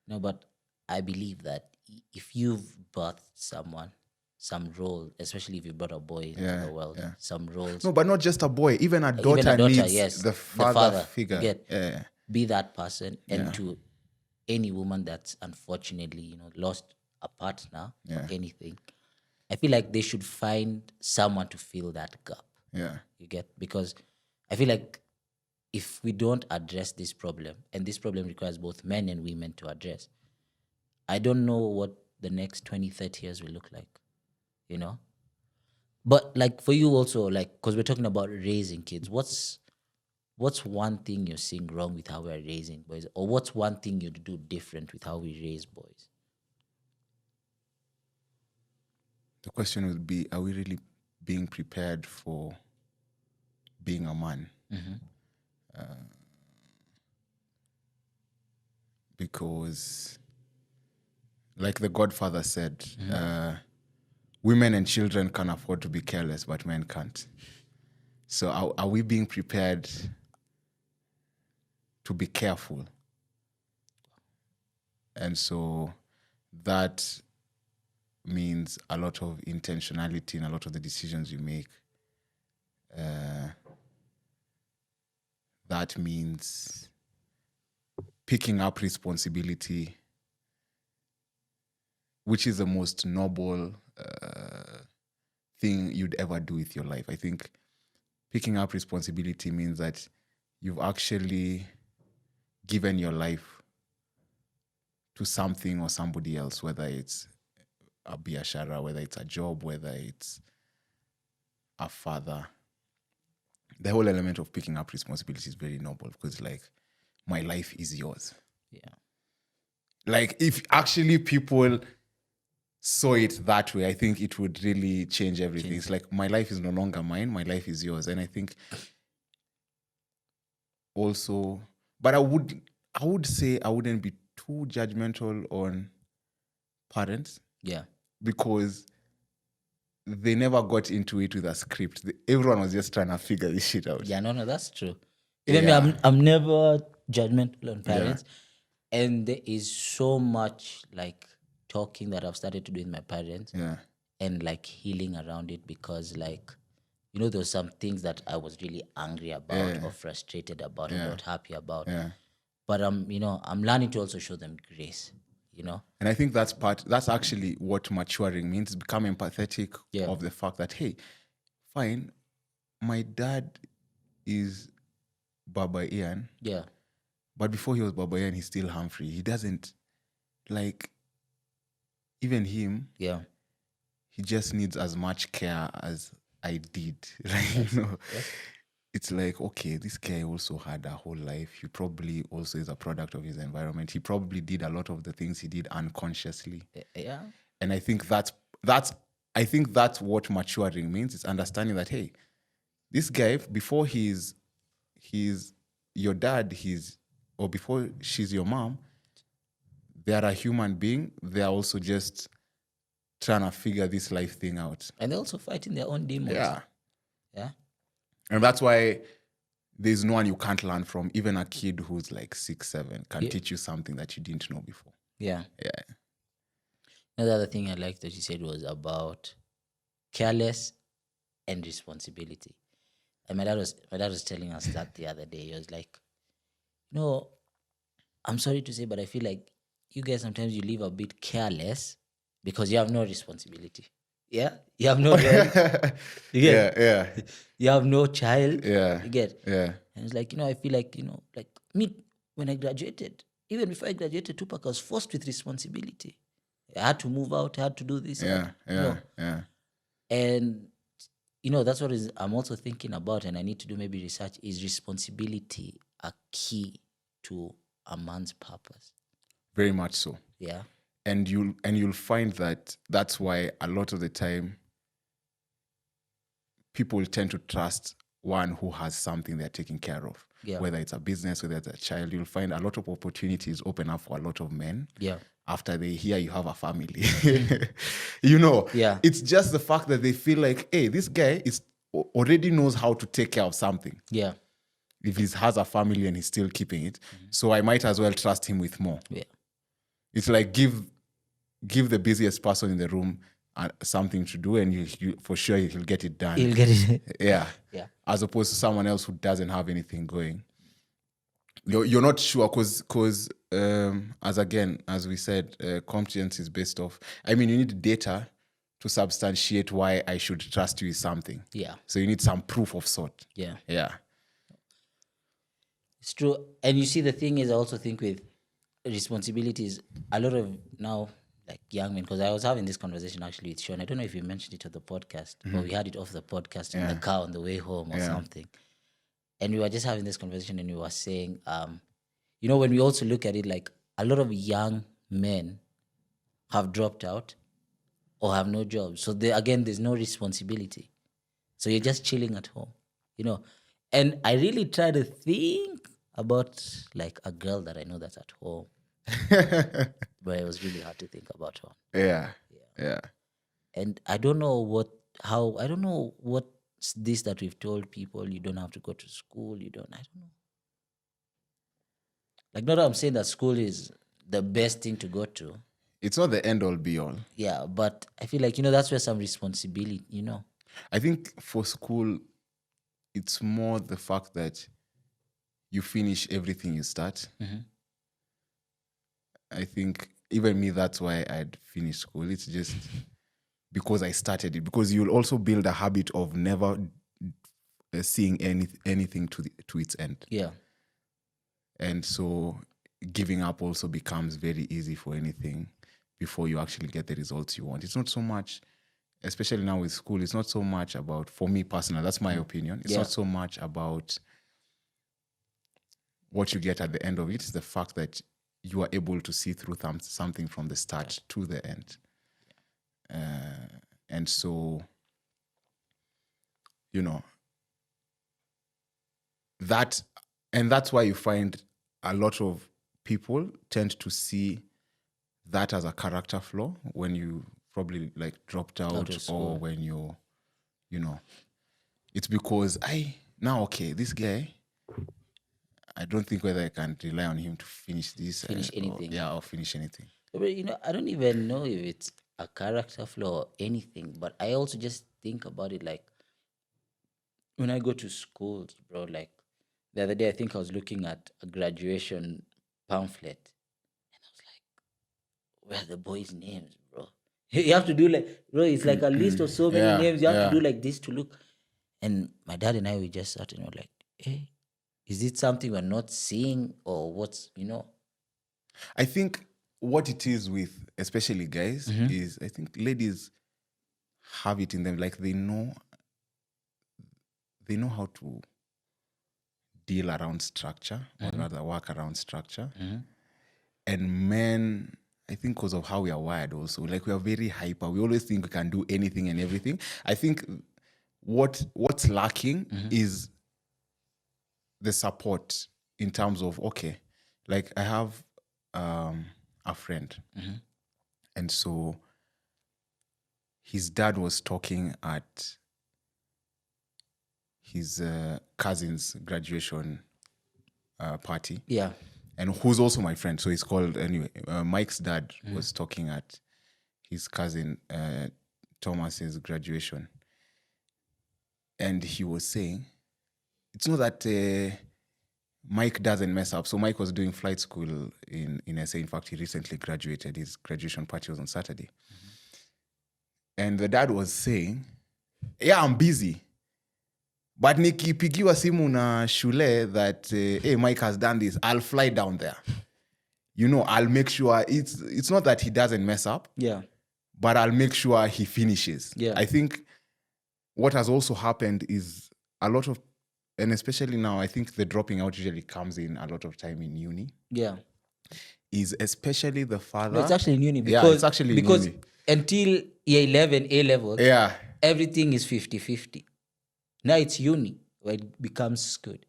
But I believe that if you've birthed someone, some role, especially if you brought a boy into Yeah, the world, yeah. some roles. No, but not just a boy. Even a daughter, Even a daughter, needs yes, the father figure. You get, Yeah. be that person. And Yeah. to any woman that's unfortunately, lost a partner or Yeah. anything, I feel like they should find someone to fill that gap. Yeah. You get, because I feel like if we don't address this problem, and this problem requires both men and women to address, I don't know what the next 20, 30 years will look like, But like for you also, like, because we're talking about raising kids, what's one thing you're seeing wrong with how we're raising boys? Or what's one thing you'd do different with how we raise boys? The question would be, are we really being prepared for being a man? Because, like the Godfather said, women and children can afford to be careless, but men can't. So are we being prepared to be careful? And so that means a lot of intentionality in a lot of the decisions you make. That means picking up responsibility, which is the most noble thing you'd ever do with your life. I think picking up responsibility means that you've actually given your life to something or somebody else, whether it's a biashara, whether it's a job, whether it's a father. The whole element of picking up responsibility is very noble because, like, my life is yours. Yeah. Like, if actually people saw it that way, I think it would really change everything. It's like, my life is no longer mine, my life is yours. And I think also, but I would say I wouldn't be too judgmental on parents. Yeah. Because they never got into it with a script. Everyone was just trying to figure this shit out. Yeah, no, that's true. Even me, I'm never judgmental on parents. And there is so much like talking that I've started to do with my parents. Yeah. And like healing around it, because like, there's some things that I was really angry about or frustrated about or not happy about. Yeah. But I'm learning to also show them grace, And I think that's actually what maturing means, become empathetic of the fact that, hey, fine, my dad is Baba Ian. Yeah. But before he was Baba Ian, he's still Humphrey. He doesn't, like, even him, he just needs as much care as I did. Right? It's like, okay, this guy also had a whole life. He probably also is a product of his environment. He probably did a lot of the things he did unconsciously. Yeah. And I think that's what maturing means. It's understanding that, hey, this guy, before he's your dad, or before she's your mom, they're a human being. They're also just trying to figure this life thing out. And they're also fighting their own demons. Yeah. Yeah. And that's why there's no one you can't learn from. Even a kid who's like 6, 7 can teach you something that you didn't know before. Yeah. Yeah. Another other thing I liked that you said was about careless and responsibility. And my dad was telling us that the other day. He was like, I'm sorry to say, but I feel like you guys sometimes you live a bit careless because you have no responsibility. Yeah, you have no. Yeah. You have no child. Yeah. You get. Yeah. And it's like, I feel like, like me when I graduated, even before I graduated, Tupac, I was forced with responsibility. I had to move out. I had to do this. Yeah. And that's what I'm also thinking about, and I need to do maybe research. Is responsibility a key to a man's purpose? Very much so. Yeah. And you'll find that that's why a lot of the time people tend to trust one who has something they're taking care of. Yeah. Whether it's a business, whether it's a child, you'll find a lot of opportunities open up for a lot of men. Yeah. After they hear you have a family. Yeah. It's just the fact that they feel like, hey, this guy already knows how to take care of something. Yeah. If he has a family and he's still keeping it, so I might as well trust him with more. Yeah. It's like give the busiest person in the room something to do, and you for sure he'll get it done. He'll get it. Yeah. Yeah. As opposed to someone else who doesn't have anything going. You're not sure because as we said, competence is based off. I mean, you need data to substantiate why I should trust you with something. Yeah. So you need some proof of sort. Yeah. Yeah. It's true. And you see, the thing is, I also think with responsibilities, a lot of now, like young men, because I was having this conversation actually with Sean. I don't know if you mentioned it on the podcast, or we had it off the podcast in the car on the way home or something. And we were just having this conversation, and we were saying, when we also look at it, like a lot of young men have dropped out or have no jobs. So there's no responsibility. So you're just chilling at home, And I really try to think about like a girl that I know that's at home. But it was really hard to think about her. Yeah. And I don't know what's this that we've told people, you don't have to go to school, I don't know. Like, not that I'm saying that school is the best thing to go to. It's not the end all be all. Yeah, but I feel like, that's where some responsibility, I think for school, it's more the fact that you finish everything you start. Mm-hmm. I think even me, that's why I'd finish school. It's just because I started it. Because you'll also build a habit of never seeing anything to its end. Yeah. And so giving up also becomes very easy for anything before you actually get the results you want. It's not so much, especially now with school, it's not so much about, for me personally, that's my opinion. It's not so much about what you get at the end of it. It's the fact that you are able to see through something from the start to the end. And so, that's why you find a lot of people tend to see that as a character flaw when you probably like dropped out or when you it's because this guy, I don't think whether I can rely on him to finish this. Anything. Or finish anything. But, I don't even know if it's a character flaw or anything, but I also just think about it like when I go to schools, bro, like the other day, I think I was looking at a graduation pamphlet and I was like, where are the boys' names, bro? You have to do like, bro, it's like a list of so many names. You have to do like this to look. And my dad and I, we just sat and were like, hey, is it something we're not seeing or what's, I think what it is with, especially guys, is I think ladies have it in them. Like they know how to deal around structure or rather work around structure. And men, I think because of how we are wired also, like we are very hyper. We always think we can do anything and everything. I think what's lacking is the support in terms of, okay, like I have a friend. And so his dad was talking at his cousin's graduation party. Yeah. And who's also my friend. So he's called, anyway, Mike's dad was talking at his cousin Thomas's graduation. And he was saying, it's not that Mike doesn't mess up. So Mike was doing flight school in SA. In fact, he recently graduated. His graduation party was on Saturday. And the dad was saying, yeah, I'm busy. But nikipigiwa simu na shule that, hey, Mike has done this, I'll fly down there. I'll make sure it's not that he doesn't mess up. Yeah. But I'll make sure he finishes. Yeah. I think what has also happened is a lot of, and especially now, I think the dropping out usually comes in a lot of time in uni. Yeah. Is especially the father. No, it's actually in uni it's actually in uni. Until year 11, A level, everything is 50-50. Now it's uni where it becomes good.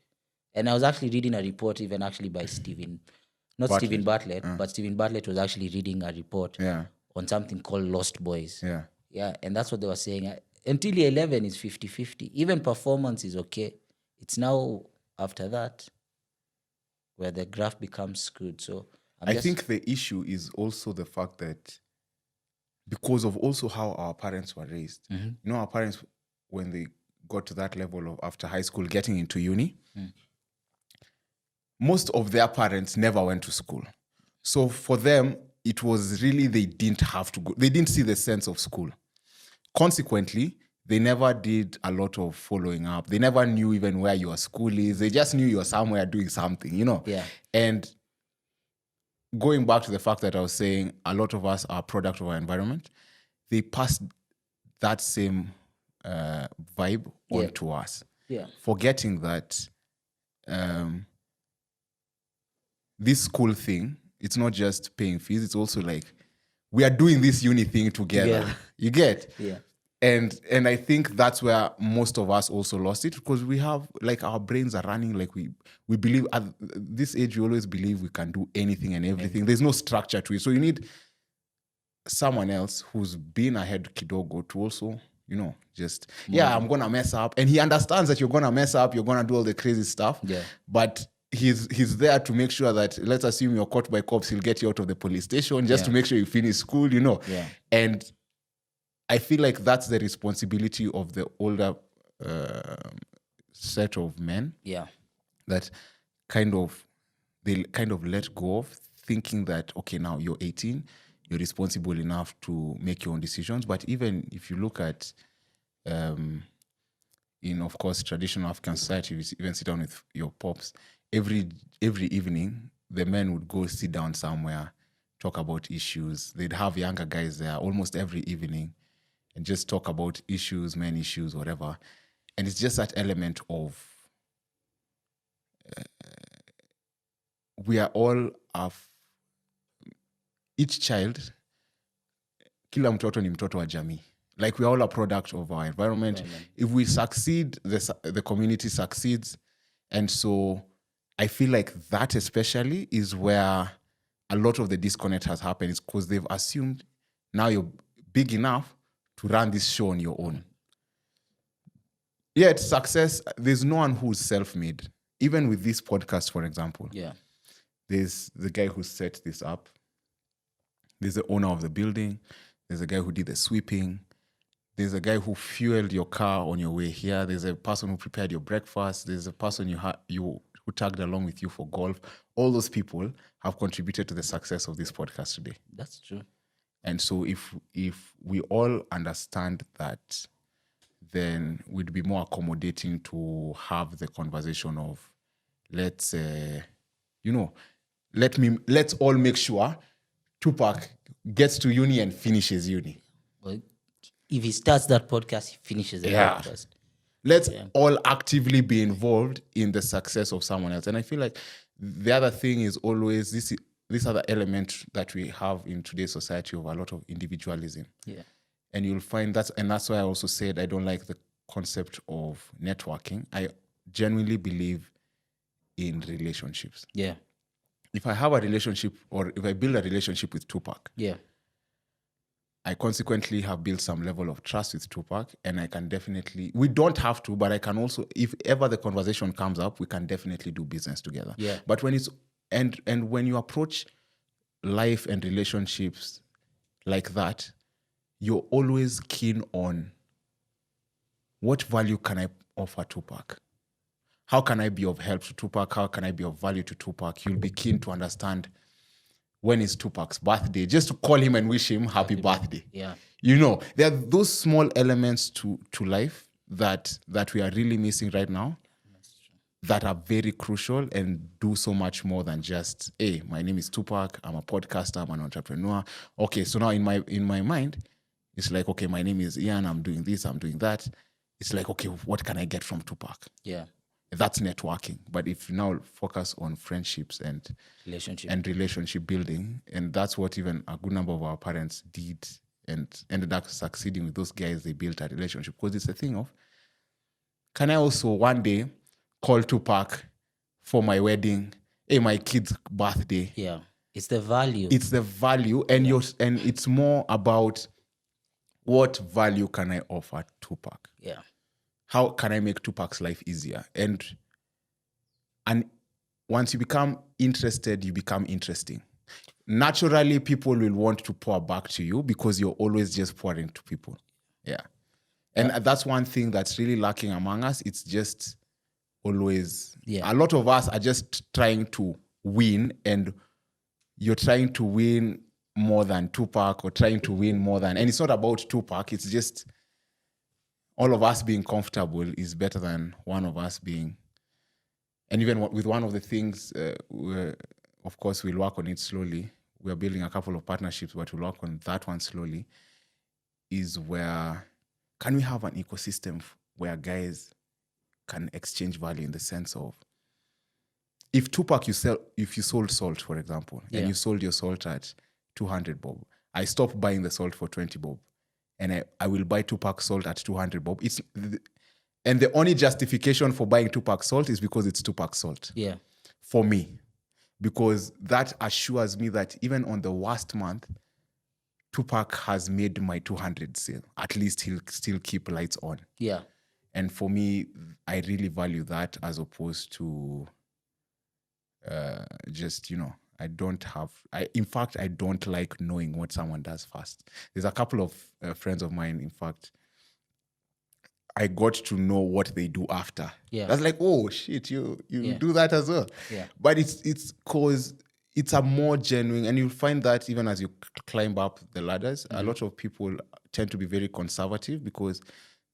And I was actually reading a report even actually by Stephen Bartlett, but Stephen Bartlett was actually reading a report on something called Lost Boys. Yeah, and that's what they were saying. Until year 11 is 50-50. Even performance is okay. It's now after that where the graph becomes good. So I think the issue is also the fact that because of also how our parents were raised. You know, our parents, when they got to that level of after high school, getting into uni, most of their parents never went to school. So for them, it was really, they didn't have to go. They didn't see the sense of school. Consequently, they never did a lot of following up. They never knew even where your school is. They just knew you were somewhere doing something, you know? Yeah. And going back to the fact that I was saying a lot of us are a product of our environment, they passed that same vibe on to us. Yeah. Forgetting that this school thing, it's not just paying fees, it's also like we are doing this uni thing together. You get? Yeah. And I think that's where most of us also lost it, because we have, like, our brains are running, like we believe at this age, we always believe we can do anything and everything. There's no structure to it. So you need someone else who's been ahead kidogo to also, you know, just, I'm going to mess up. And he understands that you're going to mess up, you're going to do all the crazy stuff. Yeah. But he's there to make sure that, let's assume you're caught by cops, he'll get you out of the police station just to make sure you finish school, you know. Yeah. And I feel like that's the responsibility of the older set of men. Yeah. That they kind of let go of, thinking that, okay, now you're 18, you're responsible enough to make your own decisions. But even if you look at, in, of course, traditional African society, you even sit down with your pops, every evening, the men would go sit down somewhere, talk about issues. They'd have younger guys there almost every evening and just talk about issues, men issues, whatever. And it's just that element of we are all each child, kila mtoto ni mtoto wa jamii. Like, we are all a product of our environment. If we succeed, the community succeeds. And so I feel like that especially is where a lot of the disconnect has happened. It's because they've assumed now you're big enough to run this show on your own. Yet success, there's no one who's self-made. Even with this podcast, for example. Yeah. There's the guy who set this up. There's the owner of the building. There's a guy who did the sweeping. There's a guy who fueled your car on your way here. There's a person who prepared your breakfast. There's a person who tagged along with you for golf. All those people have contributed to the success of this podcast today. That's true. And so if we all understand that, then we'd be more accommodating to have the conversation of, let's all make sure Tupac gets to uni and finishes uni. Well, if he starts that podcast, he finishes the podcast. Let's all actively be involved in the success of someone else. And I feel like the other thing is always this other element that we have in today's society of a lot of individualism. Yeah. And you'll find that's why I also said I don't like the concept of networking. I genuinely believe in relationships. Yeah. If I have a relationship, or if I build a relationship with Tupac, I consequently have built some level of trust with Tupac, and I can definitely, we don't have to, but I can also, if ever the conversation comes up, we can definitely do business together. Yeah. But when it's, and when you approach life and relationships like that, you're always keen on what value can I offer Tupac? How can I be of help to Tupac? How can I be of value to Tupac? You'll be keen to understand when is Tupac's birthday, just to call him and wish him happy birthday. Yeah. You know, there are those small elements to life that we are really missing right now that are very crucial and do so much more than just, hey, my name is Tupac, I'm a podcaster, I'm an entrepreneur. Okay, so now in my mind, it's like, okay, my name is Ian, I'm doing this, I'm doing that. It's like, okay, what can I get from Tupac? Yeah. That's networking. But if you now focus on friendships and relationship building, and that's what even a good number of our parents did and ended up succeeding with those guys, they built a relationship. Because it's a thing of, can I also one day call Tupac for my wedding, hey, my kid's birthday? Yeah. It's the value. It's the value, and and it's more about what value can I offer Tupac? Yeah. How can I make Tupac's life easier? And once you become interested, you become interesting. naturally people will want to pour back to you because you're always just pouring to people. Yeah. And that's one thing that's really lacking among us. It's just always, a lot of us are just trying to win, and you're trying to win more than Tupac or trying to win more than, and it's not about Tupac. It's just all of us being comfortable is better than one of us being. And even with one of the things, of course, we'll work on it slowly. We're building a couple of partnerships, but we'll work on that one slowly, is where can we have an ecosystem where guys can exchange value in the sense of, if Tupac, if you sold salt, for example, and you sold your salt at 200 bob, I stopped buying the salt for 20 bob, and I will buy Tupac salt at 200 bob. And the only justification for buying Tupac salt is because it's Tupac salt. Yeah. For me, because that assures me that even on the worst month, Tupac has made my 200 sale. At least he'll still keep lights on. Yeah. And for me, I really value that as opposed to just, in fact, I don't like knowing what someone does first. There's a couple of friends of mine, in fact, I got to know what they do after. Yeah. That's like, oh shit, you do that as well. Yeah. But it's cause it's a more genuine, and you'll find that even as you climb up the ladders, a lot of people tend to be very conservative because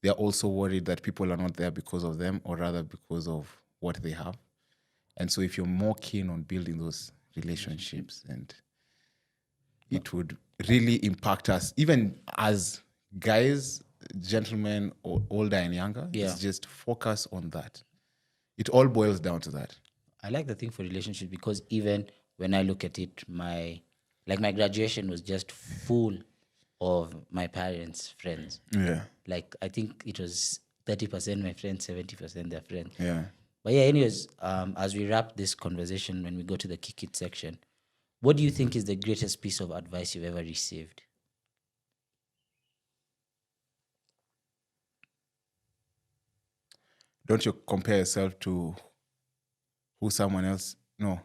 they're also worried that people are not there because of them, or rather because of what they have. And so if you're more keen on building those relationships, and it would really impact us, even as guys, gentlemen, or older and younger, it's just focus on that. It all boils down to that. I like the thing for relationships because even when I look at it, my graduation was just full of my parents' friends. Yeah. Like, I think it was 30% my friends, 70% their friends. Yeah. But yeah, anyways, as we wrap this conversation, when we go to the kick it section, what do you think is the greatest piece of advice you've ever received? Don't you compare yourself to who someone else, no.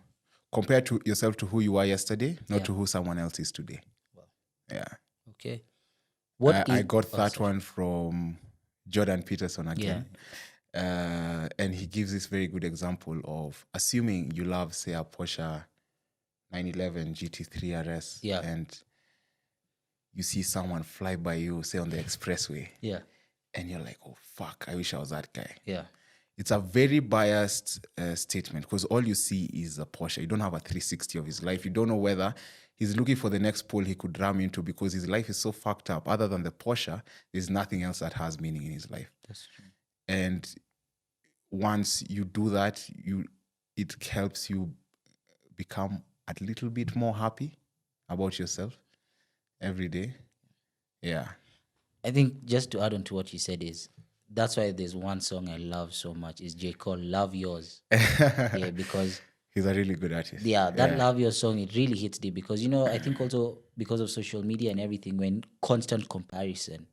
Compare to yourself to who you were yesterday, not to who someone else is today. Wow. Yeah. Okay. I got that one from Jordan Peterson again. And he gives this very good example of assuming you love, say, a Porsche 911 GT3 RS, and you see someone fly by you, say, on the expressway. Yeah. And you're like, oh, fuck, I wish I was that guy. Yeah. It's a very biased statement because all you see is a Porsche. You don't have a 360 of his life. You don't know whether he's looking for the next pole he could ram into because his life is so fucked up. Other than the Porsche, there's nothing else that has meaning in his life. That's true. And once you do that, it helps you become a little bit more happy about yourself every day. Yeah. I think just to add on to what you said is, that's why there's one song I love so much is J. Cole, Love Yours. Yeah, because he's a really good artist. Yeah, that Love Yours song, it really hits deep because, I think also because of social media and everything, when constant comparison,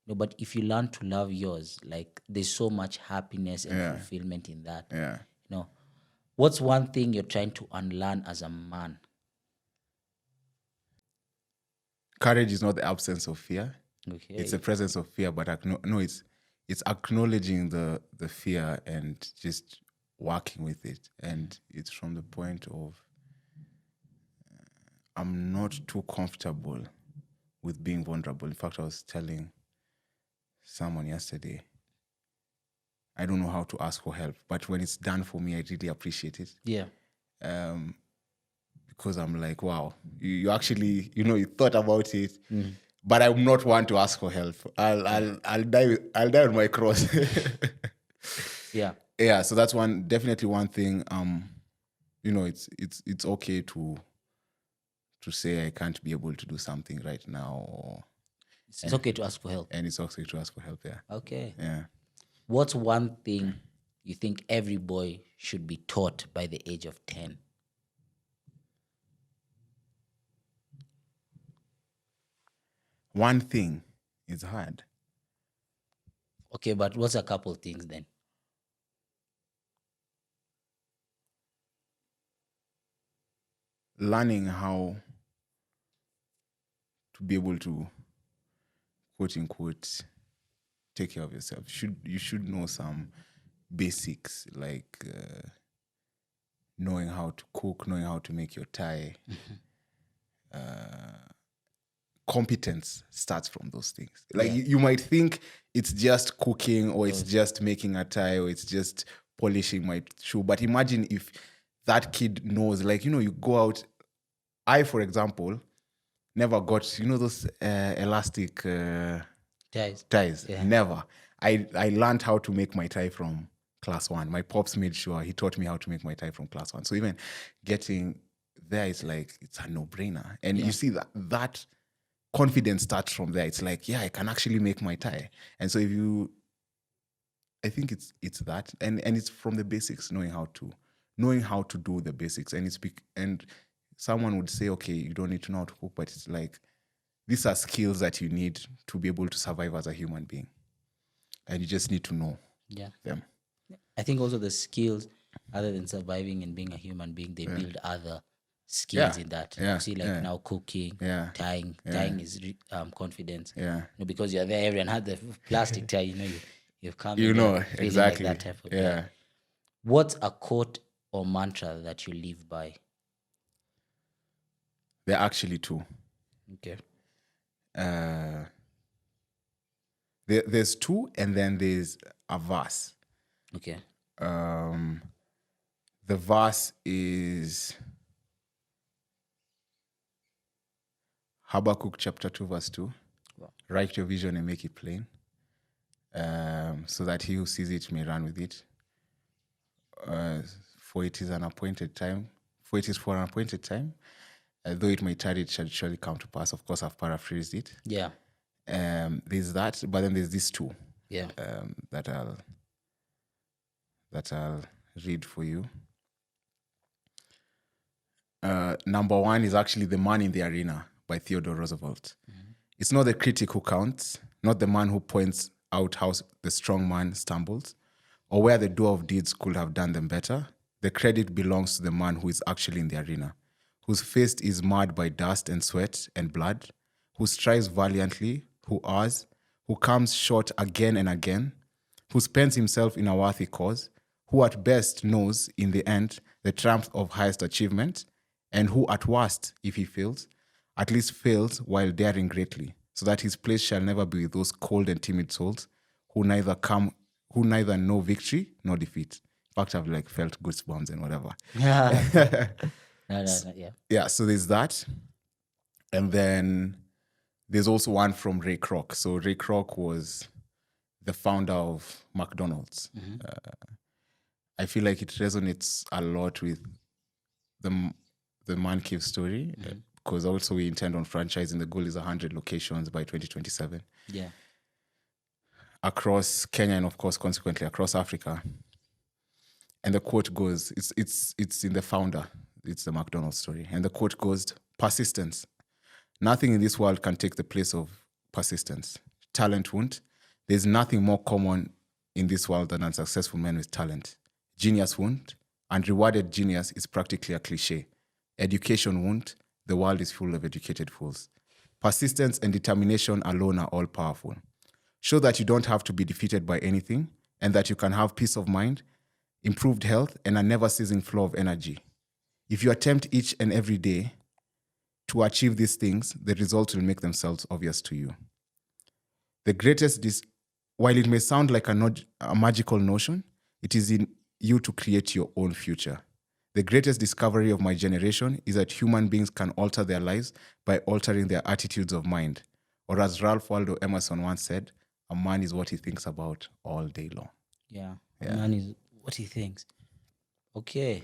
but if you learn to love yours, like there's so much happiness and fulfillment in that. Yeah. What's one thing you're trying to unlearn as a man? Courage is not the absence of fear. Okay. It's the presence of fear, but it's acknowledging the fear and just working with it. And it's from the point of I'm not too comfortable with being vulnerable. In fact, I was telling someone yesterday, I don't know how to ask for help, but when it's done for me, I really appreciate it. Yeah. Because I'm like, wow, you actually, you thought about it. But I'm not one to ask for help. I'll die on my cross. Yeah. Yeah. So that's definitely one thing. It's okay to say I can't be able to do something right now. It's okay to ask for help. And it's okay to ask for help. Yeah. Okay. Yeah. What's one thing you think every boy should be taught by the age of 10? One thing is hard. Okay, but what's a couple things then? Learning how be able to, quote unquote, take care of yourself, you should know some basics, like knowing how to cook, knowing how to make your Thai. Competence starts from those things. Like you might think it's just cooking, or it's just making a Thai, or it's just polishing my shoe. But imagine if that kid knows, like, you go out. I, for example, never got, those elastic ties. Yeah. Never. I learned how to make my tie from class 1. My pops made sure he taught me how to make my tie from class 1. So even getting there, it's like, it's a no-brainer. And you see that confidence starts from there. It's like, I can actually make my tie. And so I think it's that, and it's from the basics, knowing how to do the basics. And someone would say, okay, you don't need to know how to cook, but it's like, these are skills that you need to be able to survive as a human being, and you just need to know them. I think also the skills, other than surviving and being a human being, they build other skills in that. You see, like now cooking, tying is confidence. Because you're there, everyone had the plastic tie. You've come. Exactly like that type of guy. What's a quote or mantra that you live by? There are actually 2. Okay. There's 2, and then there's a verse. Okay. The verse is Habakkuk chapter 2, verse 2. Wow. Write your vision and make it plain, so that he who sees it may run with it. For it is an appointed time. For it is for an appointed time. Though it may tarry, it shall surely come to pass. Of course, I've paraphrased it. Yeah. There's that, but then there's these 2. Yeah. That I'll read for you. Number 1 is actually The Man in the Arena by Theodore Roosevelt. It's not the critic who counts, not the man who points out how the strong man stumbles, or where the doer of deeds could have done them better. The credit belongs to the man who is actually in the arena, whose face is marred by dust and sweat and blood, who strives valiantly, who errs, who comes short again and again, who spends himself in a worthy cause, who at best knows, in the end, the triumph of highest achievement, and who at worst, if he fails, at least fails while daring greatly, so that his place shall never be with those cold and timid souls who neither know victory nor defeat. In fact, I've felt goosebumps and whatever. Yeah. So there's that. And then there's also one from Ray Kroc. So Ray Kroc was the founder of McDonald's. I feel like it resonates a lot with the Mancave story, because also we intend on franchising. The goal is 100 locations by 2027. Yeah. Across Kenya, and of course, consequently, across Africa. And the quote goes, it's in the founder. It's the McDonald's story. And the quote goes, persistence. Nothing in this world can take the place of persistence. Talent won't. There's nothing more common in this world than unsuccessful men with talent. Genius won't. Unrewarded genius is practically a cliche. Education won't. The world is full of educated fools. Persistence and determination alone are all powerful. Show that you don't have to be defeated by anything, and that you can have peace of mind, improved health, and a never-ceasing flow of energy. If you attempt each and every day to achieve these things, the results will make themselves obvious to you. While it may sound like a magical notion, it is in you to create your own future. The greatest discovery of my generation is that human beings can alter their lives by altering their attitudes of mind. Or as Ralph Waldo Emerson once said, a man is what he thinks about all day long. Yeah. A man is what he thinks. Okay.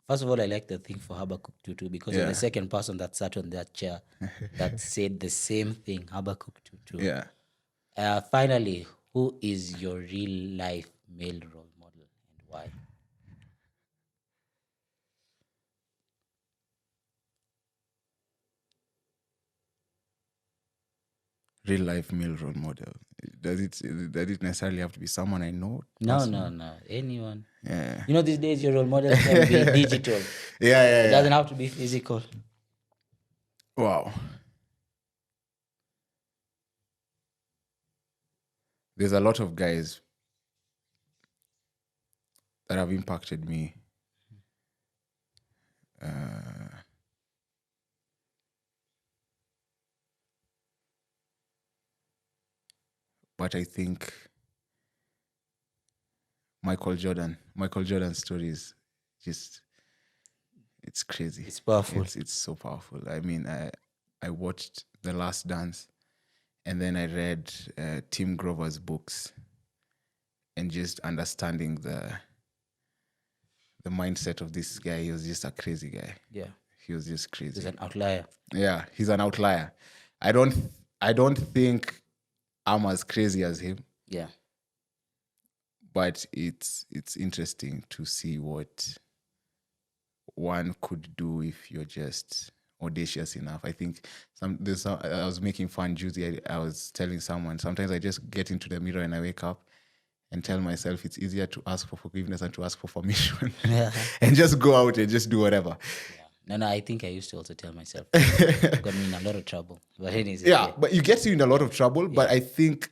First of all, I like the thing for Habakkuk too, because you're the second person that sat on that chair that said the same thing, Habakkuk too. Yeah. Finally, who is your real life male role model and why? Real life male role model. Does it necessarily have to be someone I know? No. Anyone. Yeah. These days your role model can be digital. Yeah. It doesn't have to be physical. Wow. there's a lot of guys that have impacted me. But I think Michael Jordan's stories, just, it's crazy. It's powerful. It's so powerful. I mean, I watched The Last Dance, and then I read Tim Grover's books, and just understanding the mindset of this guy. He was just a crazy guy. Yeah. He was just crazy. He's an outlier. Yeah, he's an outlier. I don't think I'm as crazy as him, Yeah. but it's interesting to see what one could do if you're just audacious enough. I think I was making fun, Juicy. I was telling someone, sometimes I just get into the mirror and I wake up and tell myself it's easier to ask for forgiveness than to ask for permission. And just go out and just do whatever. No, I think I used to also tell myself. Got me in a lot of trouble. But anyways, Yeah, okay. but you get you in a lot of trouble. But I think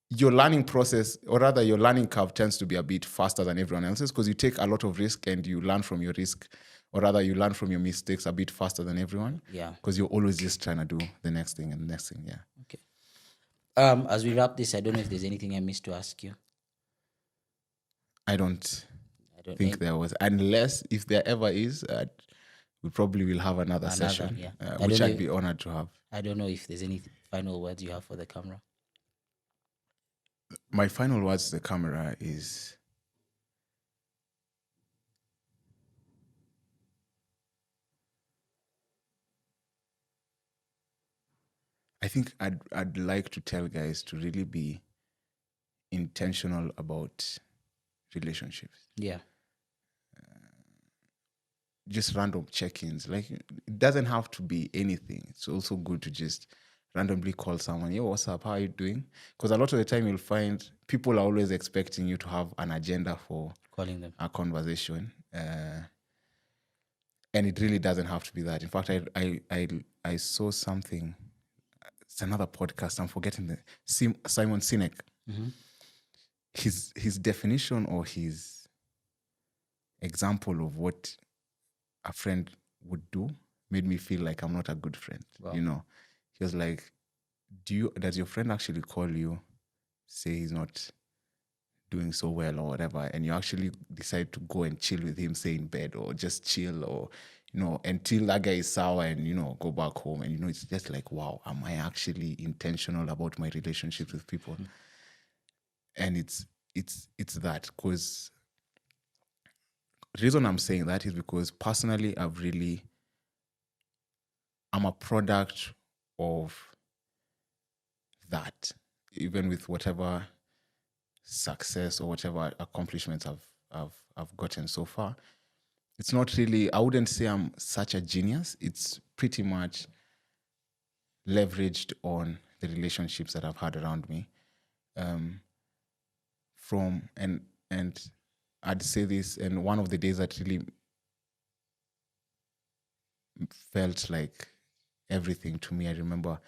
your learning process, or rather your learning curve, tends to be a bit faster than everyone else's, because you take a lot of risk and you learn from your risk, or rather you learn from your mistakes a bit faster than everyone. Yeah. Because you're always just trying to do the next thing and the next thing. Yeah. Okay. As we wrap this, I don't know if there's anything I missed to ask you. I don't think there was, unless if there ever is, we probably will have another session, yeah. which I'd be honored to have. I don't know if there's any final words you have for the camera. My final words to the camera is, I think I'd like to tell guys to really be intentional about relationships. Yeah. Just random check-ins. Like, it doesn't have to be anything. It's also good to just randomly call someone. Yo, what's up? How are you doing? Because a lot of the time you'll find people are always expecting you to have an agenda for Calling them a conversation, and it really doesn't have to be that. In fact, I saw something. It's another podcast. I'm forgetting the Simon Sinek. Mm-hmm. His definition or his example of what a friend would do made me feel like I'm not a good friend. Wow. You know, he was like, does your friend actually call you, say he's not doing so well or whatever, and you actually decide to go and chill with him, say in bed, or just chill, or, you know, until that guy is sour and, you know, go back home, and, you know, it's just like, wow, am I actually intentional about my relationships with people? Mm-hmm. And it's that, because the reason I'm saying that is because personally I'm a product of that, even with whatever success or whatever accomplishments I've gotten so far. It's not really, I wouldn't say I'm such a genius. It's pretty much leveraged on the relationships that I've had around me. And I'd say this, and one of the days that really felt like everything to me, I remember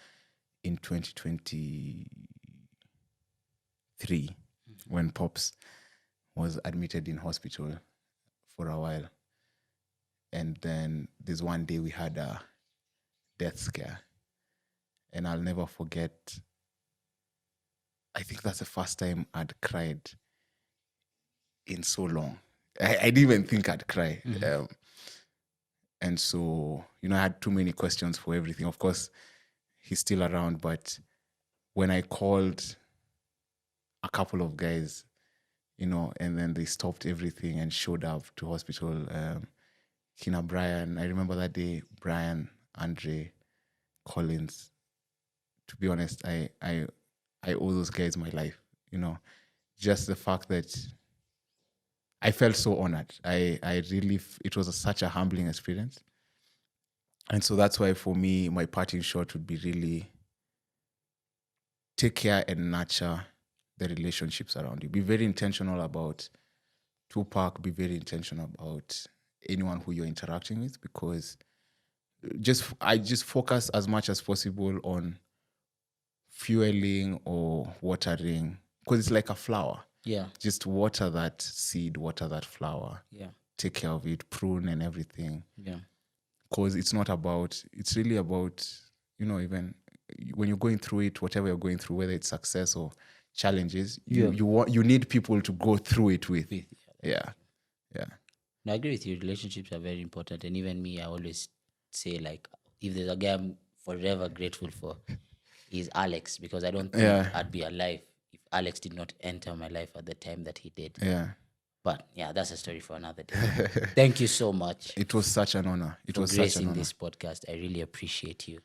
in 2023, when Pops was admitted in hospital for a while. And then there's one day we had a death scare. And I'll never forget, I think that's the first time I'd cried in so long. I didn't even think I'd cry. Mm-hmm. And so, you know, I had too many questions for everything. Of course, he's still around, but when I called a couple of guys, you know, and then they stopped everything and showed up to hospital. Kina Brian, I remember that day, Brian, Andre, Collins. To be honest, I owe those guys my life, you know. Just the fact that I felt so honored. I really, it was such a humbling experience. And so that's why for me, my parting shot would be really take care and nurture the relationships around you. Be very intentional about Tupac, be very intentional about anyone who you're interacting with, because I just focus as much as possible on fueling or watering because it's like a flower. Yeah. Just water that seed, water that flower. Yeah. Take care of it, prune and everything. Yeah. Because it's really about, even when you're going through it, whatever you're going through, whether it's success or challenges, you need people to go through it with. Yeah. No, I agree with you. Relationships are very important. And even me, I always say, like, if there's a guy I'm forever grateful for, is Alex, because I don't think I'd be alive if Alex did not enter my life at the time that he did. Yeah. But yeah, that's a story for another day. Thank you so much. It was such an honor. It was such an honor. This podcast. I really appreciate you.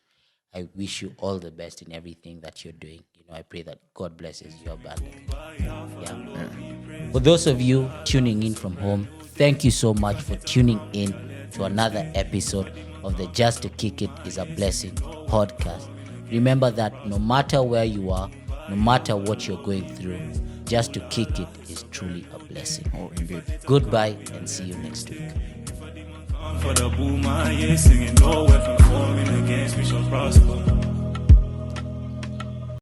I wish you all the best in everything that you're doing. I pray that God blesses you abundantly. Yeah. For those of you tuning in from home, thank you so much for tuning in to another episode of the Just to Kick It is a Blessing podcast. Remember that no matter where you are, no matter what you're going through, just to kick it is truly a blessing. Oh, indeed. Goodbye and see you next week. For the boomer, yeah, singing no weapon forming against me shall prosper.